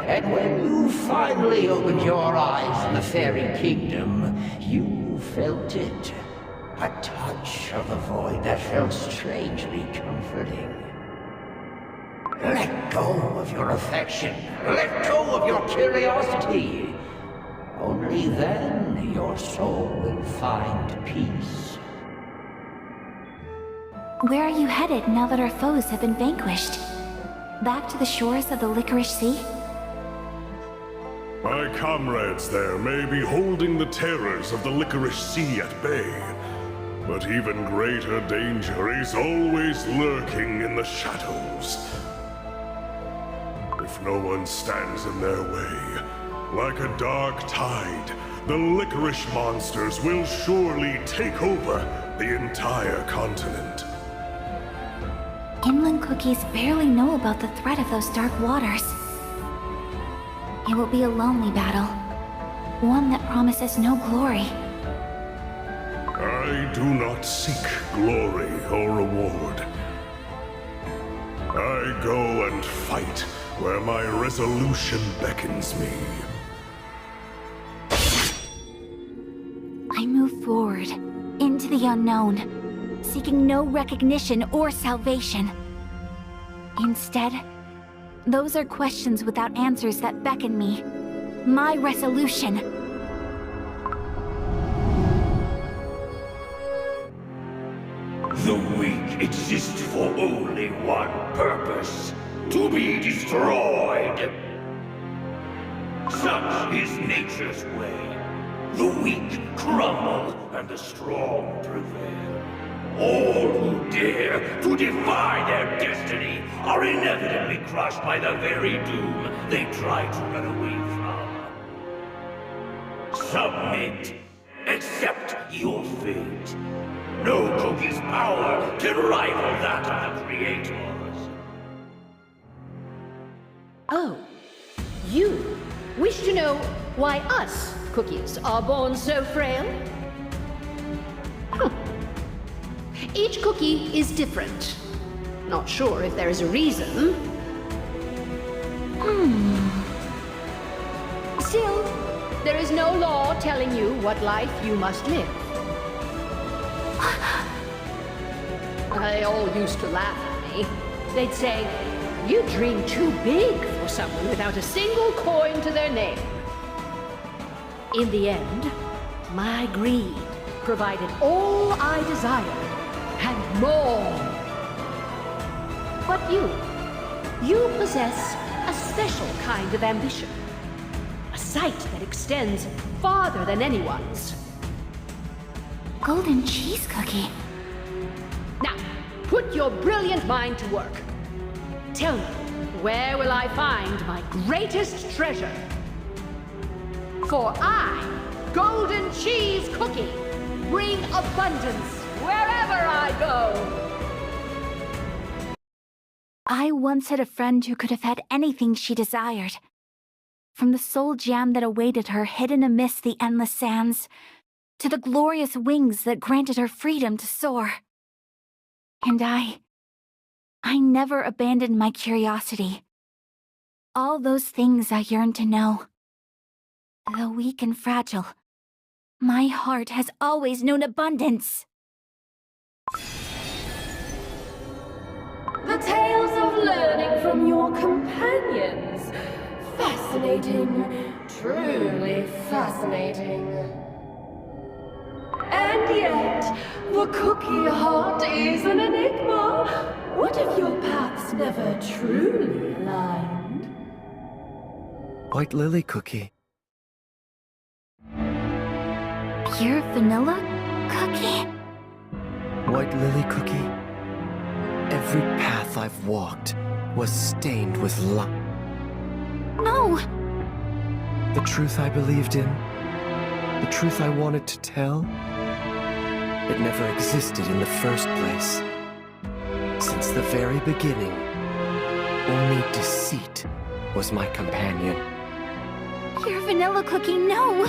And when you finally opened your eyes in the fairy kingdom, you felt it. A touch of the void that felt strangely comforting. Let go of your affection. Let go of your curiosity. Only then your soul will find peace. Where are you headed now that our foes have been vanquished? Back to the shores of the Licorice Sea? My comrades there may be holding the terrors of the Licorice Sea at bay, but even greater danger is always lurking in the shadows. If no one stands in their way, like a dark tide, the licorice monsters will surely take over the entire continent. Inland cookies barely know about the threat of those dark waters. It will be a lonely battle, one that promises no glory. I do not seek glory or reward. I go and fight where my resolution beckons me. I move forward, into the unknown, seeking no recognition or salvation. Instead, those are questions without answers that beckon me. My resolution. The weak exist for only one purpose: to be destroyed. Such is nature's way. The weak crumble and the strong prevail. All who dare to defy their destiny are inevitably crushed by the very doom they try to run away from. Submit. Accept your fate. No cookie's power can rival that of the creators. Oh, you wish to know why us cookies are born so frail? Each cookie is different. Not sure if there is a reason. Still, there is no law telling you what life you must live. They all used to laugh at me. They'd say, "You dream too big for someone without a single coin to their name." In the end, my greed provided all I desired, and more. But you possess a special kind of ambition. A sight that extends farther than anyone's. Golden cheese cookie. Now, put your brilliant mind to work. Tell me, where will I find my greatest treasure? For I, Golden Cheese Cookie, bring abundance wherever I go. I once had a friend who could have had anything she desired. From the soul gem that awaited her hidden amidst the endless sands, to the glorious wings that granted her freedom to soar. And I never abandoned my curiosity. All those things I yearned to know. Though weak and fragile, my heart has always known abundance. The tales of learning from your companions. Fascinating. Truly fascinating. And yet, the cookie heart is an enigma. What if your paths never truly aligned? White lily cookie. Pure vanilla cookie? White lily cookie. Every path I've walked was stained with lime. No! The truth I believed in, the truth I wanted to tell, it never existed in the first place. Since the very beginning, only deceit was my companion. Pure vanilla cookie, no!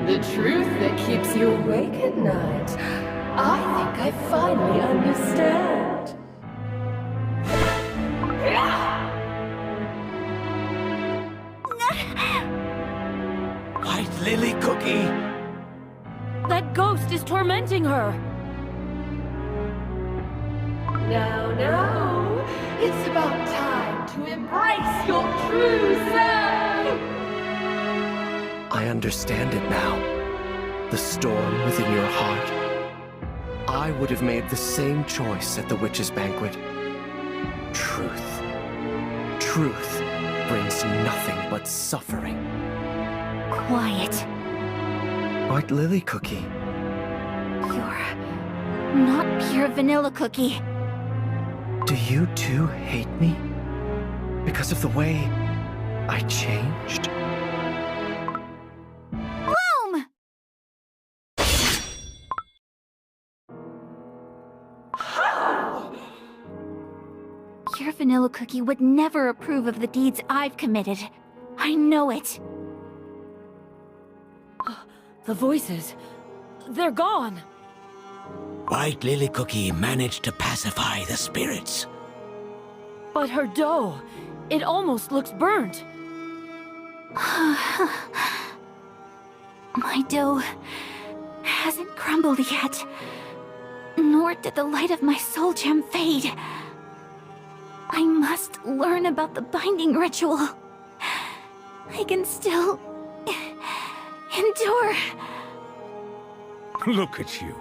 The truth that keeps you awake at night. I think I finally understand. White Lily Cookie! That ghost is tormenting her. No, no. It's about time to embrace your true self. I understand it now. The storm within your heart. I would have made the same choice at the witch's banquet. Truth. Truth brings nothing but suffering. Quiet. White Lily Cookie. You're not pure vanilla cookie. Do you too hate me? Because of the way I changed? Bloom! Pure vanilla cookie would never approve of the deeds I've committed. I know it. The voices. They're gone. White Lily Cookie managed to pacify the spirits. But her dough, it almost looks burnt. My dough hasn't crumbled yet, nor did the light of my soul gem fade. I must learn about the binding ritual. I can still endure. Look at you,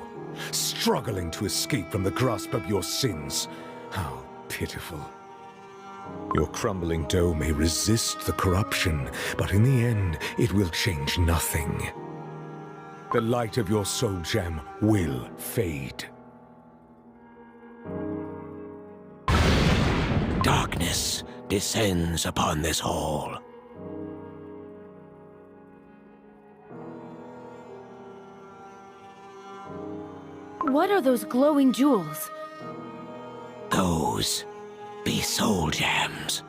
struggling to escape from the grasp of your sins. How pitiful. Your crumbling dough may resist the corruption, but in the end, it will change nothing. The light of your soul gem will fade. Darkness descends upon this hall. What are those glowing jewels? Those be soul gems.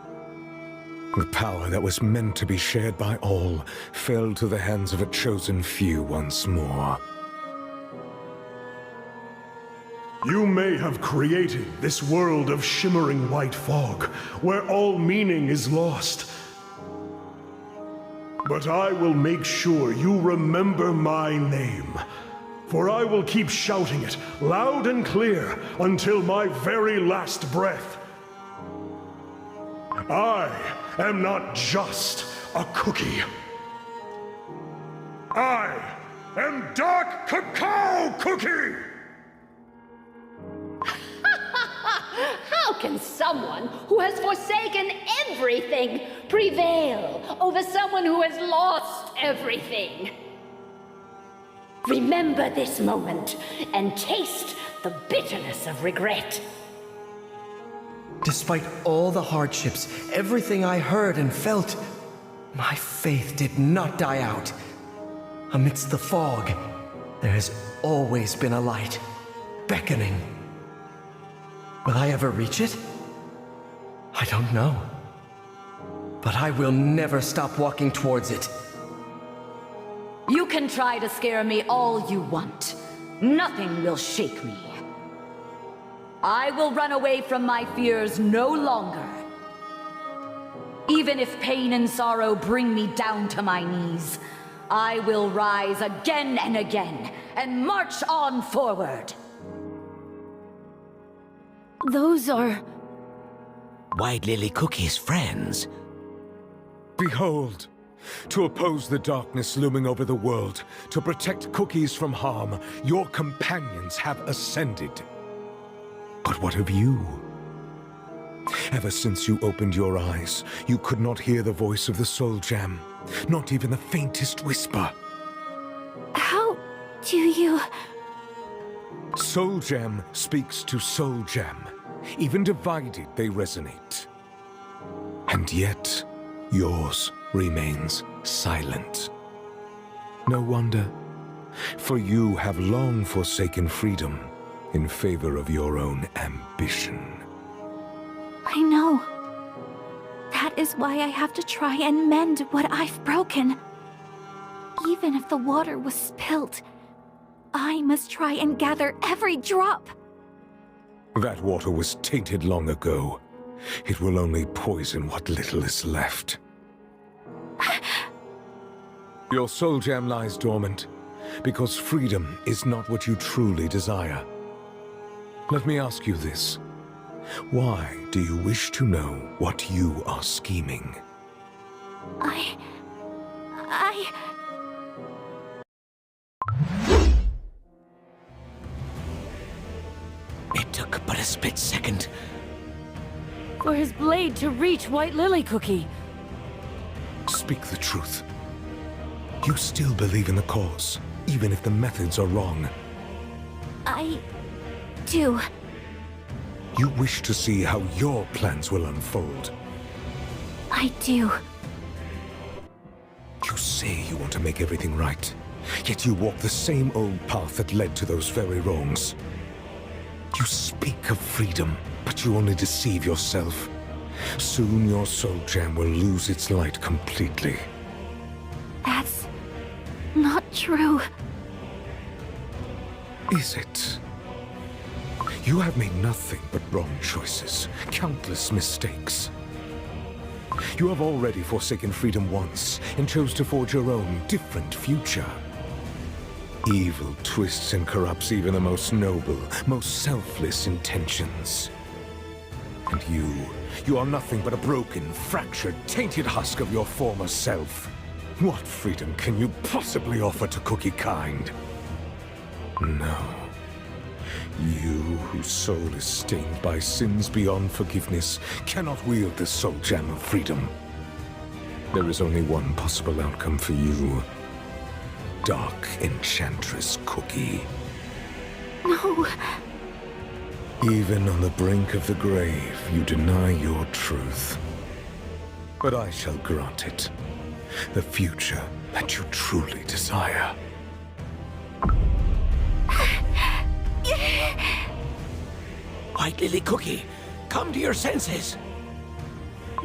The power that was meant to be shared by all fell to the hands of a chosen few once more. You may have created this world of shimmering white fog, where all meaning is lost. But I will make sure you remember my name, for I will keep shouting it loud and clear until my very last breath. I am not just a cookie. I am Dark Cacao Cookie! How can someone who has forsaken everything prevail over someone who has lost everything? Remember this moment and taste the bitterness of regret. Despite all the hardships, everything I heard and felt, my faith did not die out. Amidst the fog, there has always been a light, beckoning. Will I ever reach it? I don't know. But I will never stop walking towards it. You can try to scare me all you want. Nothing will shake me. I will run away from my fears no longer. Even if pain and sorrow bring me down to my knees, I will rise again and again and march on forward. Those are... White Lily Cookie's friends. Behold! To oppose the darkness looming over the world, to protect cookies from harm, your companions have ascended. But what of you? Ever since you opened your eyes, you could not hear the voice of the soul gem, not even the faintest whisper. How do you... Soul gem speaks to soul gem. Even divided, they resonate. And yet, yours remains silent. No wonder, for you have long forsaken freedom in favor of your own ambition. I know. That is why I have to try and mend what I've broken. Even if the water was spilled, I must try and gather every drop. That water was tainted long ago. It will only poison what little is left. Your soul gem lies dormant, because freedom is not what you truly desire. Let me ask you this. Why do you wish to know what you are scheming? It took but a split second. For his blade to reach White Lily Cookie. Speak the truth. You still believe in the cause, even if the methods are wrong. I do. You wish to see how your plans will unfold. I do. You say you want to make everything right, yet you walk the same old path that led to those very wrongs. You speak of freedom, but you only deceive yourself. Soon your soul gem will lose its light completely. That's not true. Is it? You have made nothing but wrong choices, countless mistakes. You have already forsaken freedom once, and chose to forge your own, different future. Evil twists and corrupts even the most noble, most selfless intentions. And you are nothing but a broken, fractured, tainted husk of your former self. What freedom can you possibly offer to Cookie kind? No. You, whose soul is stained by sins beyond forgiveness, cannot wield the soul gem of freedom. There is only one possible outcome for you. Dark Enchantress Cookie. No. Even on the brink of the grave, you deny your truth. But I shall grant it. The future that you truly desire. White Lily Cookie, come to your senses.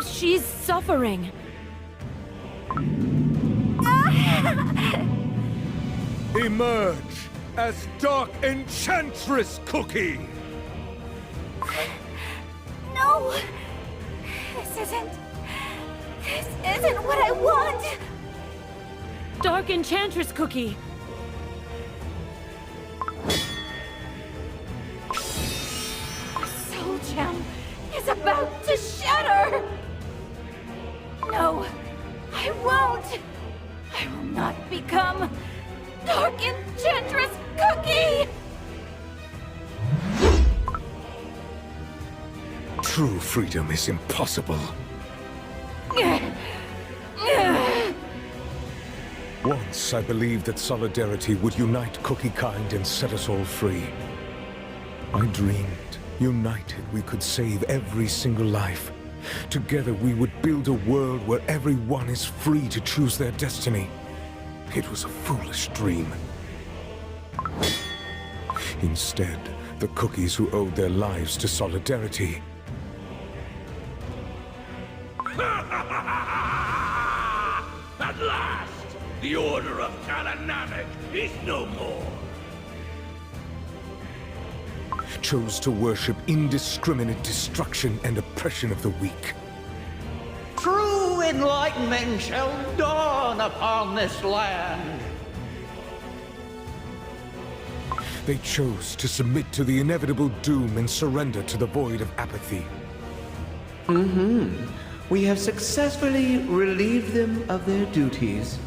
She's suffering. Emerge as Dark Enchantress Cookie! No! This isn't what I want! Dark Enchantress Cookie! The soul gem is about to shatter! No, I won't! I will not become Dark Enchantress Cookie! True freedom is impossible. Once I believed that solidarity would unite Cookie kind and set us all free. I dreamed, united, we could save every single life. Together we would build a world where everyone is free to choose their destiny. It was a foolish dream. Instead, the cookies who owed their lives to solidarity At last, the Order of Kalanamek is no more. chose to worship indiscriminate destruction and oppression of the weak. True enlightenment shall dawn upon this land. They chose to submit to the inevitable doom and surrender to the void of apathy. We have successfully relieved them of their duties.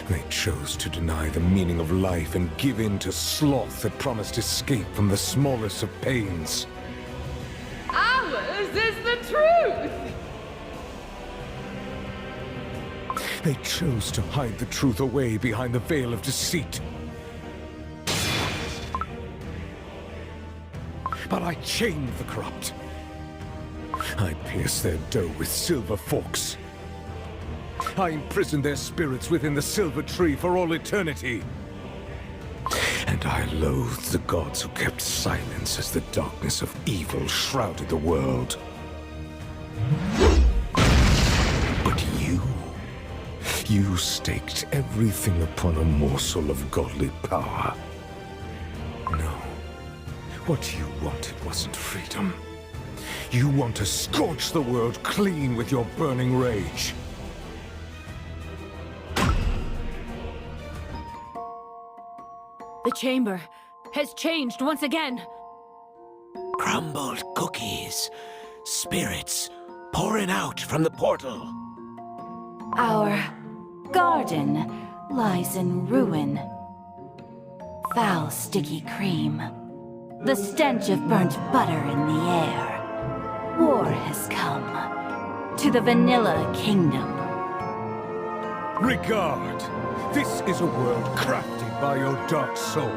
They chose to deny the meaning of life and give in to sloth that promised escape from the smallest of pains. Ours is the truth! They chose to hide the truth away behind the veil of deceit. But I chained the corrupt. I pierced their dough with silver forks. I imprisoned their spirits within the silver tree for all eternity. And I loathed the gods who kept silence as the darkness of evil shrouded the world. But You staked everything upon a morsel of godly power. No. What you wanted wasn't freedom. You want to scorch the world clean with your burning rage. The chamber has changed once again. Crumbled cookies. Spirits pouring out from the portal. Our garden lies in ruin. Foul, sticky cream. The stench of burnt butter in the air. War has come to the Vanilla Kingdom. Regard! This is a world crafted by your dark soul.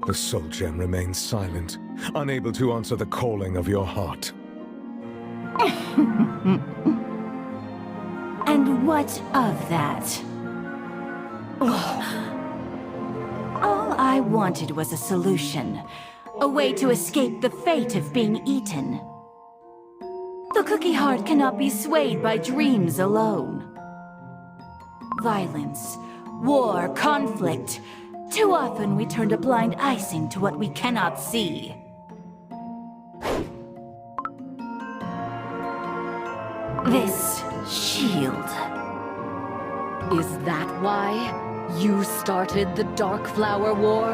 The soul gem remains silent, unable to answer the calling of your heart. And what of that? All I wanted was a solution. A way to escape the fate of being eaten. The cookie heart cannot be swayed by dreams alone. Violence, war, conflict. Too often we turn a blind icing to what we cannot see. This shield. Is that why you started the Dark Flower War?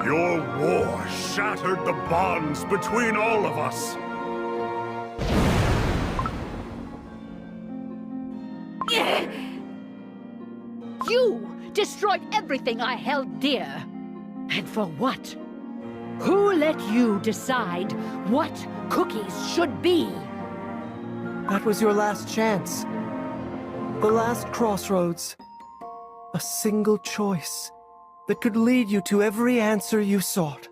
Your war shattered the bonds between all of us. You destroyed everything I held dear. And for what? Who let you decide what cookies should be? That was your last chance. The last crossroads. A single choice that could lead you to every answer you sought.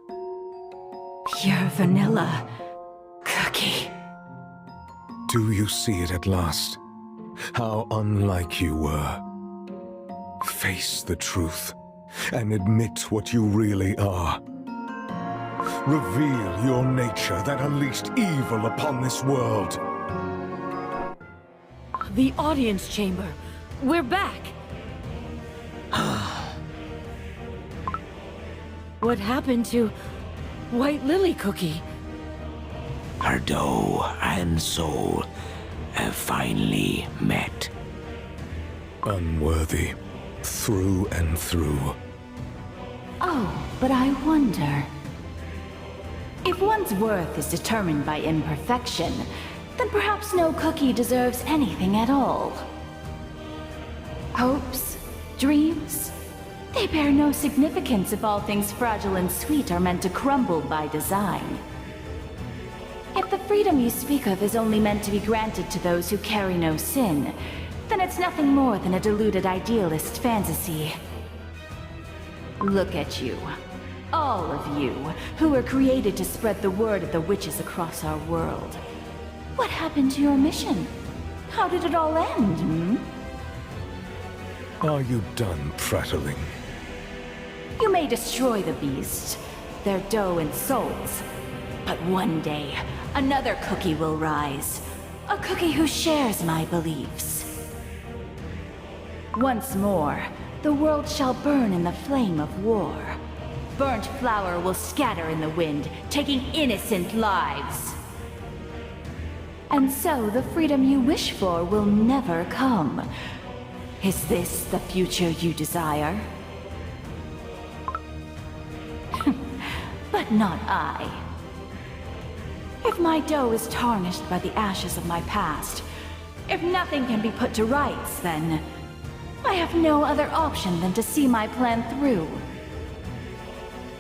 Pure vanilla cookie. Do you see it at last? How unlike you were. Face the truth, and admit what you really are. Reveal your nature that unleashed evil upon this world. The audience chamber. We're back. What happened to White Lily Cookie? Her dough and soul have finally met. Unworthy, through and through. Oh, but I wonder. If one's worth is determined by imperfection, then perhaps no cookie deserves anything at all. Hopes, dreams, they bear no significance if all things fragile and sweet are meant to crumble by design. If the freedom you speak of is only meant to be granted to those who carry no sin, then it's nothing more than a deluded idealist fantasy. Look at you. All of you, who were created to spread the word of the witches across our world. What happened to your mission? How did it all end, hmm? Are you done prattling? You may destroy the beasts, their dough and souls, but one day, another cookie will rise. A cookie who shares my beliefs. Once more, the world shall burn in the flame of war. Burnt flour will scatter in the wind, taking innocent lives. And so the freedom you wish for will never come. Is this the future you desire? But not I. If my dough is tarnished by the ashes of my past, if nothing can be put to rights, then I have no other option than to see my plan through.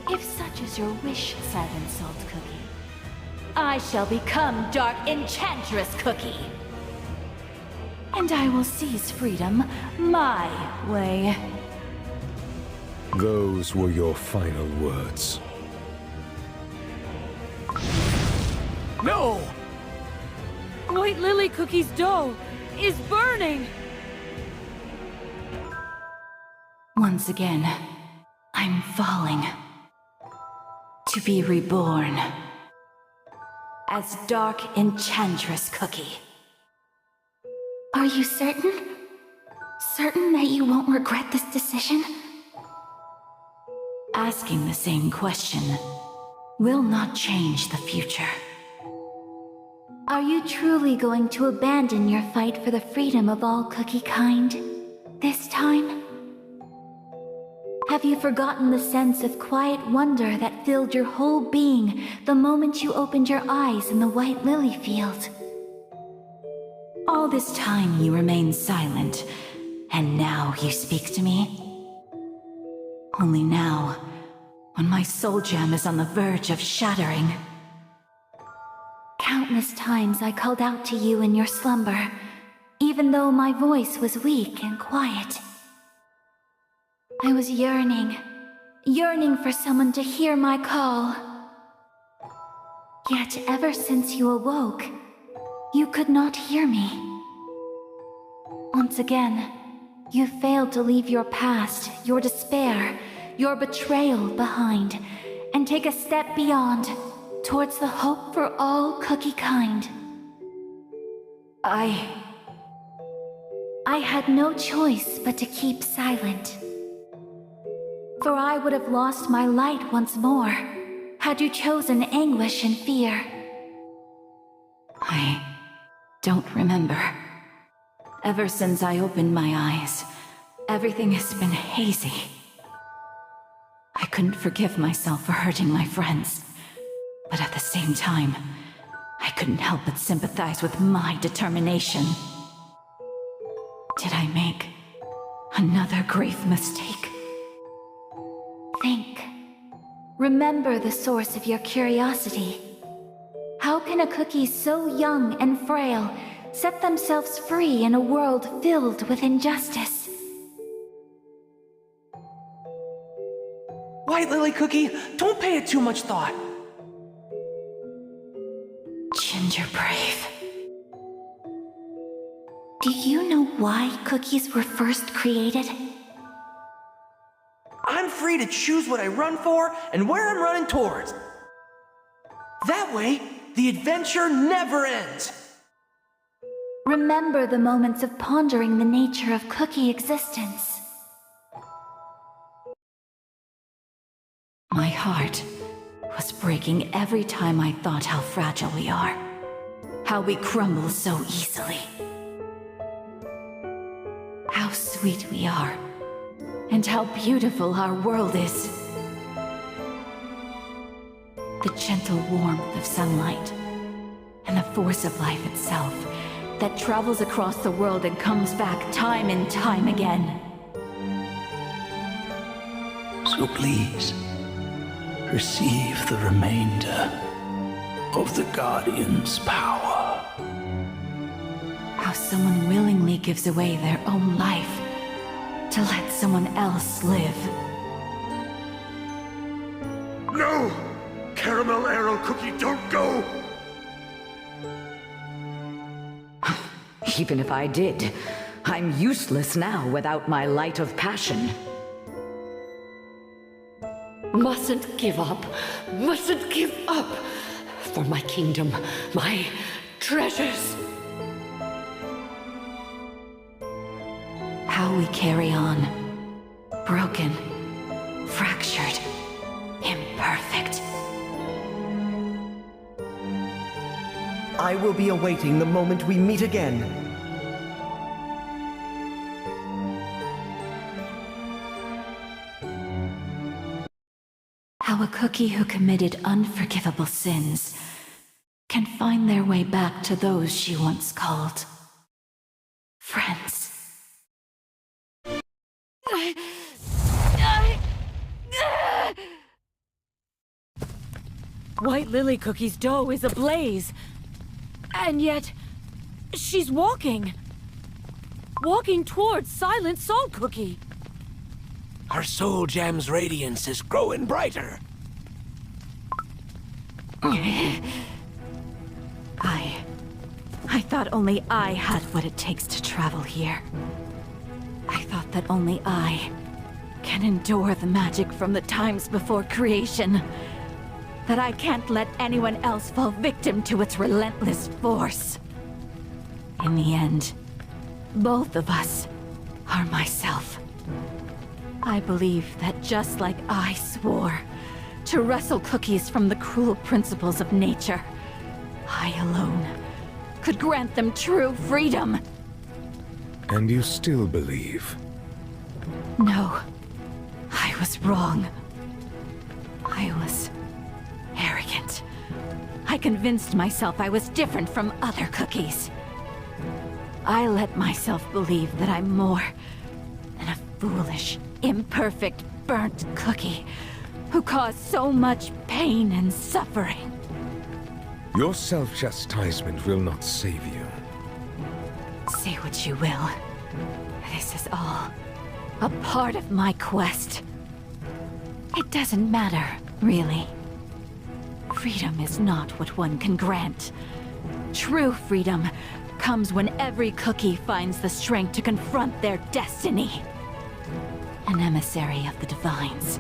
If such is your wish, Silent Salt Cookie, I shall become Dark Enchantress Cookie. And I will seize freedom my way. Those were your final words. No! White Lily Cookie's dough! is burning! Once again, I'm falling. To be reborn. As Dark Enchantress Cookie. Are you certain? Certain that you won't regret this decision? Asking the same question will not change the future. Are you truly going to abandon your fight for the freedom of all cookie kind this time? Have you forgotten the sense of quiet wonder that filled your whole being the moment you opened your eyes in the white lily field? All this time you remained silent, and now you speak to me? Only now, when my soul gem is on the verge of shattering. Countless times I called out to you in your slumber, even though my voice was weak and quiet. I was yearning for someone to hear my call. Yet ever since you awoke, you could not hear me. Once again, you failed to leave your past, your despair, your betrayal behind, and take a step beyond, towards the hope for all cookie kind. I had no choice but to keep silent. For I would have lost my light once more, had you chosen anguish and fear. I don't remember. Ever since I opened my eyes, everything has been hazy. I couldn't forgive myself for hurting my friends, but at the same time, I couldn't help but sympathize with my determination. Did I make another grave mistake? Think. Remember the source of your curiosity. How can a cookie so young and frail set themselves free in a world filled with injustice? White Lily Cookie, don't pay it too much thought. Ginger Brave. Do you know why cookies were first created? I'm free to choose what I run for and where I'm running towards. That way, the adventure never ends. Remember the moments of pondering the nature of cookie existence. My heart was breaking every time I thought how fragile we are. How we crumble so easily. How sweet we are. And how beautiful our world is. The gentle warmth of sunlight, and the force of life itself, that travels across the world and comes back time and time again. So please, receive the remainder of the Guardian's power. How someone willingly gives away their own life to let someone else live. No! Caramel Arrow Cookie, don't go! Even if I did, I'm useless now without my light of passion. Mustn't give up. Mustn't give up. For my kingdom, my treasures. How we carry on. Broken. Fractured. Imperfect. I will be awaiting the moment we meet again. How a cookie who committed unforgivable sins can find their way back to those she once called friends. White Lily Cookie's dough is ablaze. And yet, she's walking. Walking towards Silent Soul Cookie. Our soul gem's radiance is growing brighter. I thought only I had what it takes to travel here. I thought that only I can endure the magic from the times before creation. That I can't let anyone else fall victim to its relentless force. In the end, both of us are myself. I believe that just like I swore to wrestle cookies from the cruel principles of nature, I alone could grant them true freedom. And you still believe? No, I was wrong. I was arrogant. I convinced myself I was different from other cookies. I let myself believe that I'm more than a foolish, imperfect, burnt cookie who caused so much pain and suffering. Your self-chastisement will not save you. Say what you will. This is all a part of my quest. It doesn't matter, really. Freedom is not what one can grant. True freedom comes when every cookie finds the strength to confront their destiny. An emissary of the divines.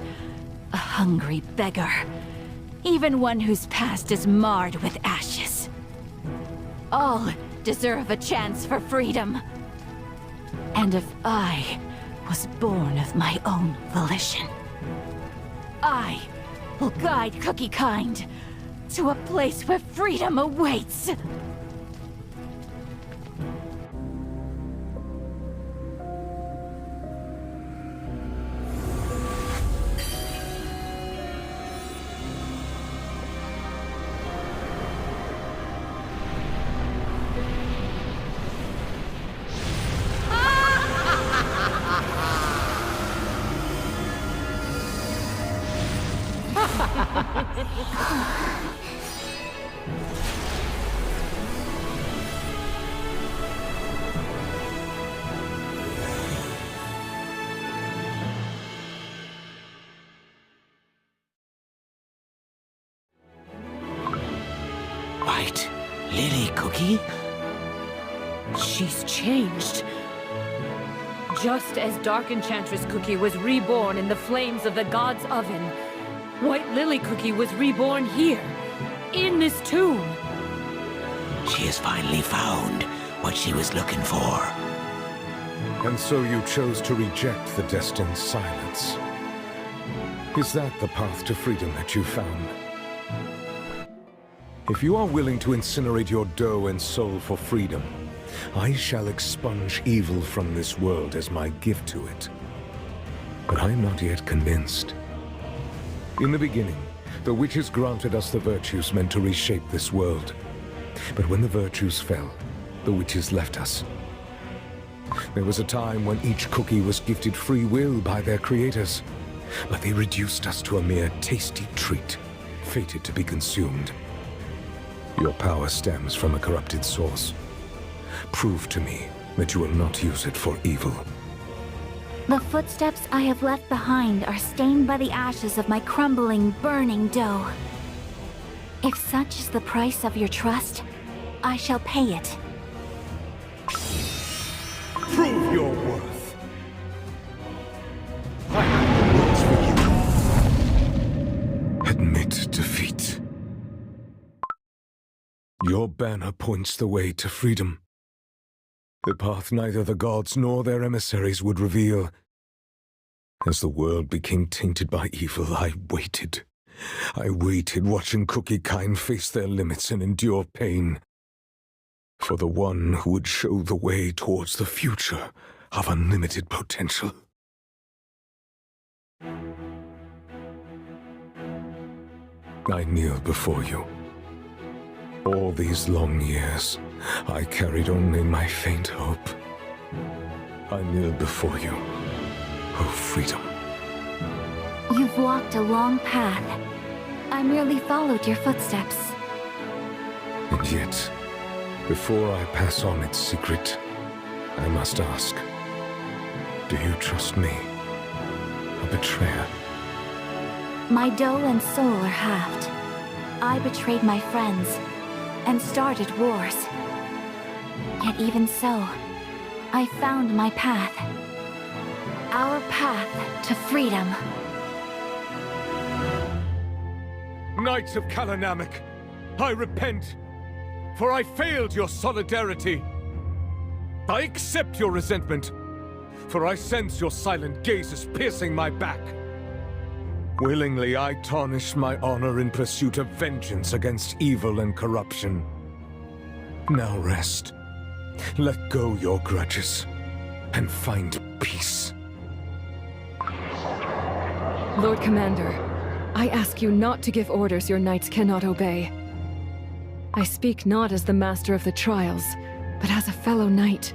A hungry beggar. Even one whose past is marred with ashes. All deserve a chance for freedom. And if I was born of my own volition, I will guide Cookie Kind to a place where freedom awaits. White Lily Cookie? She's changed. Just as Dark Enchantress Cookie was reborn in the flames of the God's oven, White Lily Cookie was reborn here, in this tomb. She has finally found what she was looking for. And so you chose to reject the destined silence. Is that the path to freedom that you found? If you are willing to incinerate your dough and soul for freedom, I shall expunge evil from this world as my gift to it. But I'm not yet convinced. In the beginning, the witches granted us the virtues meant to reshape this world. But when the virtues fell, the witches left us. There was a time when each cookie was gifted free will by their creators, but they reduced us to a mere tasty treat, fated to be consumed. Your power stems from a corrupted source. Prove to me that you will not use it for evil. The footsteps I have left behind are stained by the ashes of my crumbling, burning dough. If such is the price of your trust, I shall pay it. Prove your worth! I have words for you. Admit defeat. Your banner points the way to freedom. The path neither the gods nor their emissaries would reveal. As the world became tainted by evil, I waited. I waited, watching Cookie Kind face their limits and endure pain. For the one who would show the way towards the future of unlimited potential. I kneel before you. All these long years, I carried only my faint hope. I kneel before you, oh freedom. You've walked a long path. I merely followed your footsteps. And yet, before I pass on its secret, I must ask, do you trust me, a betrayer? My dough and soul are halved. I betrayed my friends and started wars. Yet even so, I found my path. Our path to freedom. Knights of Kalanamek, I repent, for I failed your solidarity. I accept your resentment, for I sense your silent gazes piercing my back. Willingly I tarnish my honor in pursuit of vengeance against evil and corruption. Now rest. Let go your grudges, and find peace. Lord Commander, I ask you not to give orders your knights cannot obey. I speak not as the master of the trials, but as a fellow knight.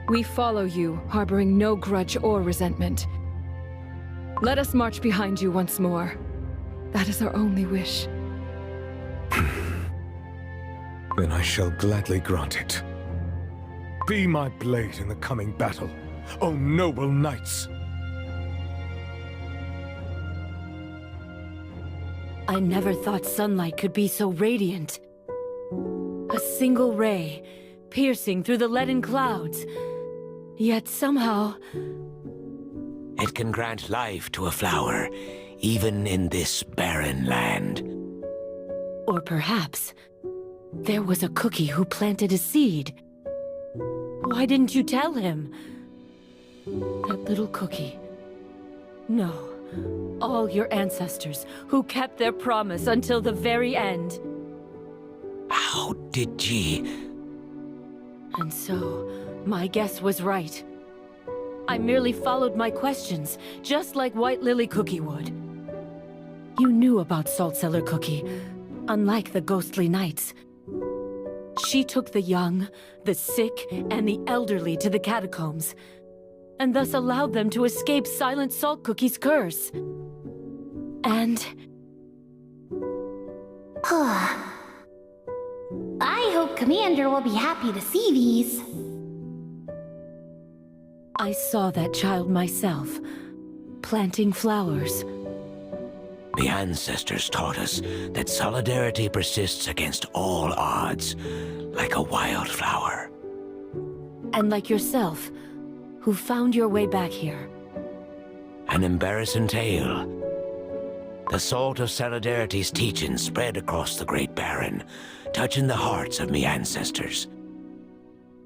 We follow you, harboring no grudge or resentment. Let us march behind you once more. That is our only wish. Then I shall gladly grant it. Be my blade in the coming battle, O noble knights! I never thought sunlight could be so radiant. A single ray, piercing through the leaden clouds. Yet somehow... It can grant life to a flower, even in this barren land. Or perhaps, there was a cookie who planted a seed. Why didn't you tell him? That little cookie. No. All your ancestors who kept their promise until the very end. How did ye... And so, my guess was right. I merely followed my questions, just like White Lily Cookie would. You knew about Salt Cellar Cookie, unlike the ghostly knights. She took the young, the sick, and the elderly to the catacombs, and thus allowed them to escape Silent Salt Cookie's curse. And... I hope Commander will be happy to see these. I saw that child myself, planting flowers. The ancestors taught us that solidarity persists against all odds, like a wildflower. And like yourself, who found your way back here. An embarrassing tale. The salt of Solidarity's teachings spread across the Great Barren, touching the hearts of me ancestors.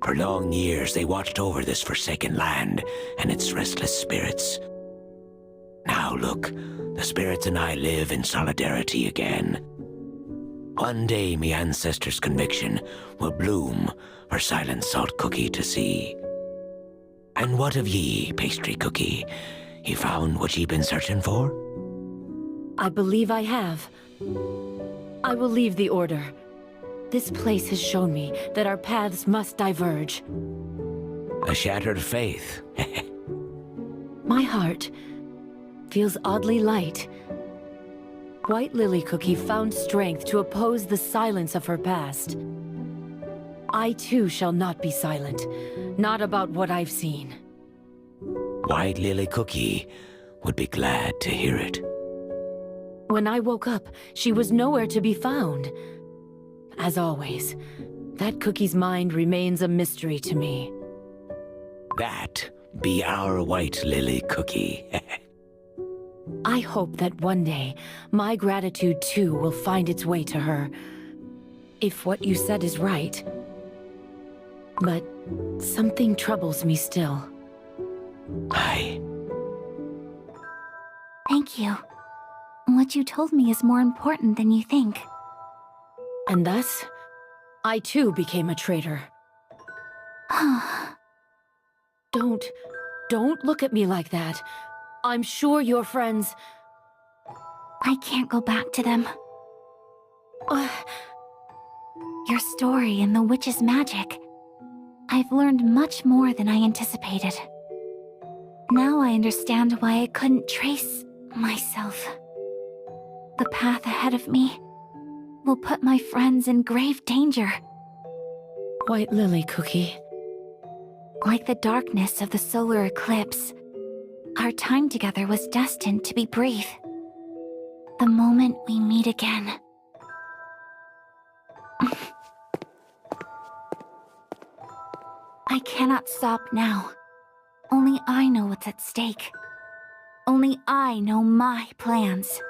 For long years, they watched over this forsaken land and its restless spirits. Now look, the spirits and I live in solidarity again. One day, me ancestors' conviction will bloom for Silent Salt Cookie to see. And what of ye, Pastry Cookie? You found what ye been searching for? I believe I have. I will leave the Order. This place has shown me that our paths must diverge. A shattered faith. My heart feels oddly light. White Lily Cookie found strength to oppose the silence of her past. I too shall not be silent, not about what I've seen. White Lily Cookie would be glad to hear it. When I woke up, she was nowhere to be found. As always, that cookie's mind remains a mystery to me. That be our White Lily Cookie. I hope that one day, my gratitude too will find its way to her. If what you said is right. But something troubles me still. Aye. Thank you. What you told me is more important than you think. And thus, I too became a traitor. Don't look at me like that. I'm sure your friends... I can't go back to them. Your story and the witch's magic. I've learned much more than I anticipated. Now I understand why I couldn't trace myself. The path ahead of me will put my friends in grave danger. White Lily Cookie. Like the darkness of the solar eclipse, our time together was destined to be brief. The moment we meet again. I cannot stop now. Only I know what's at stake. Only I know my plans.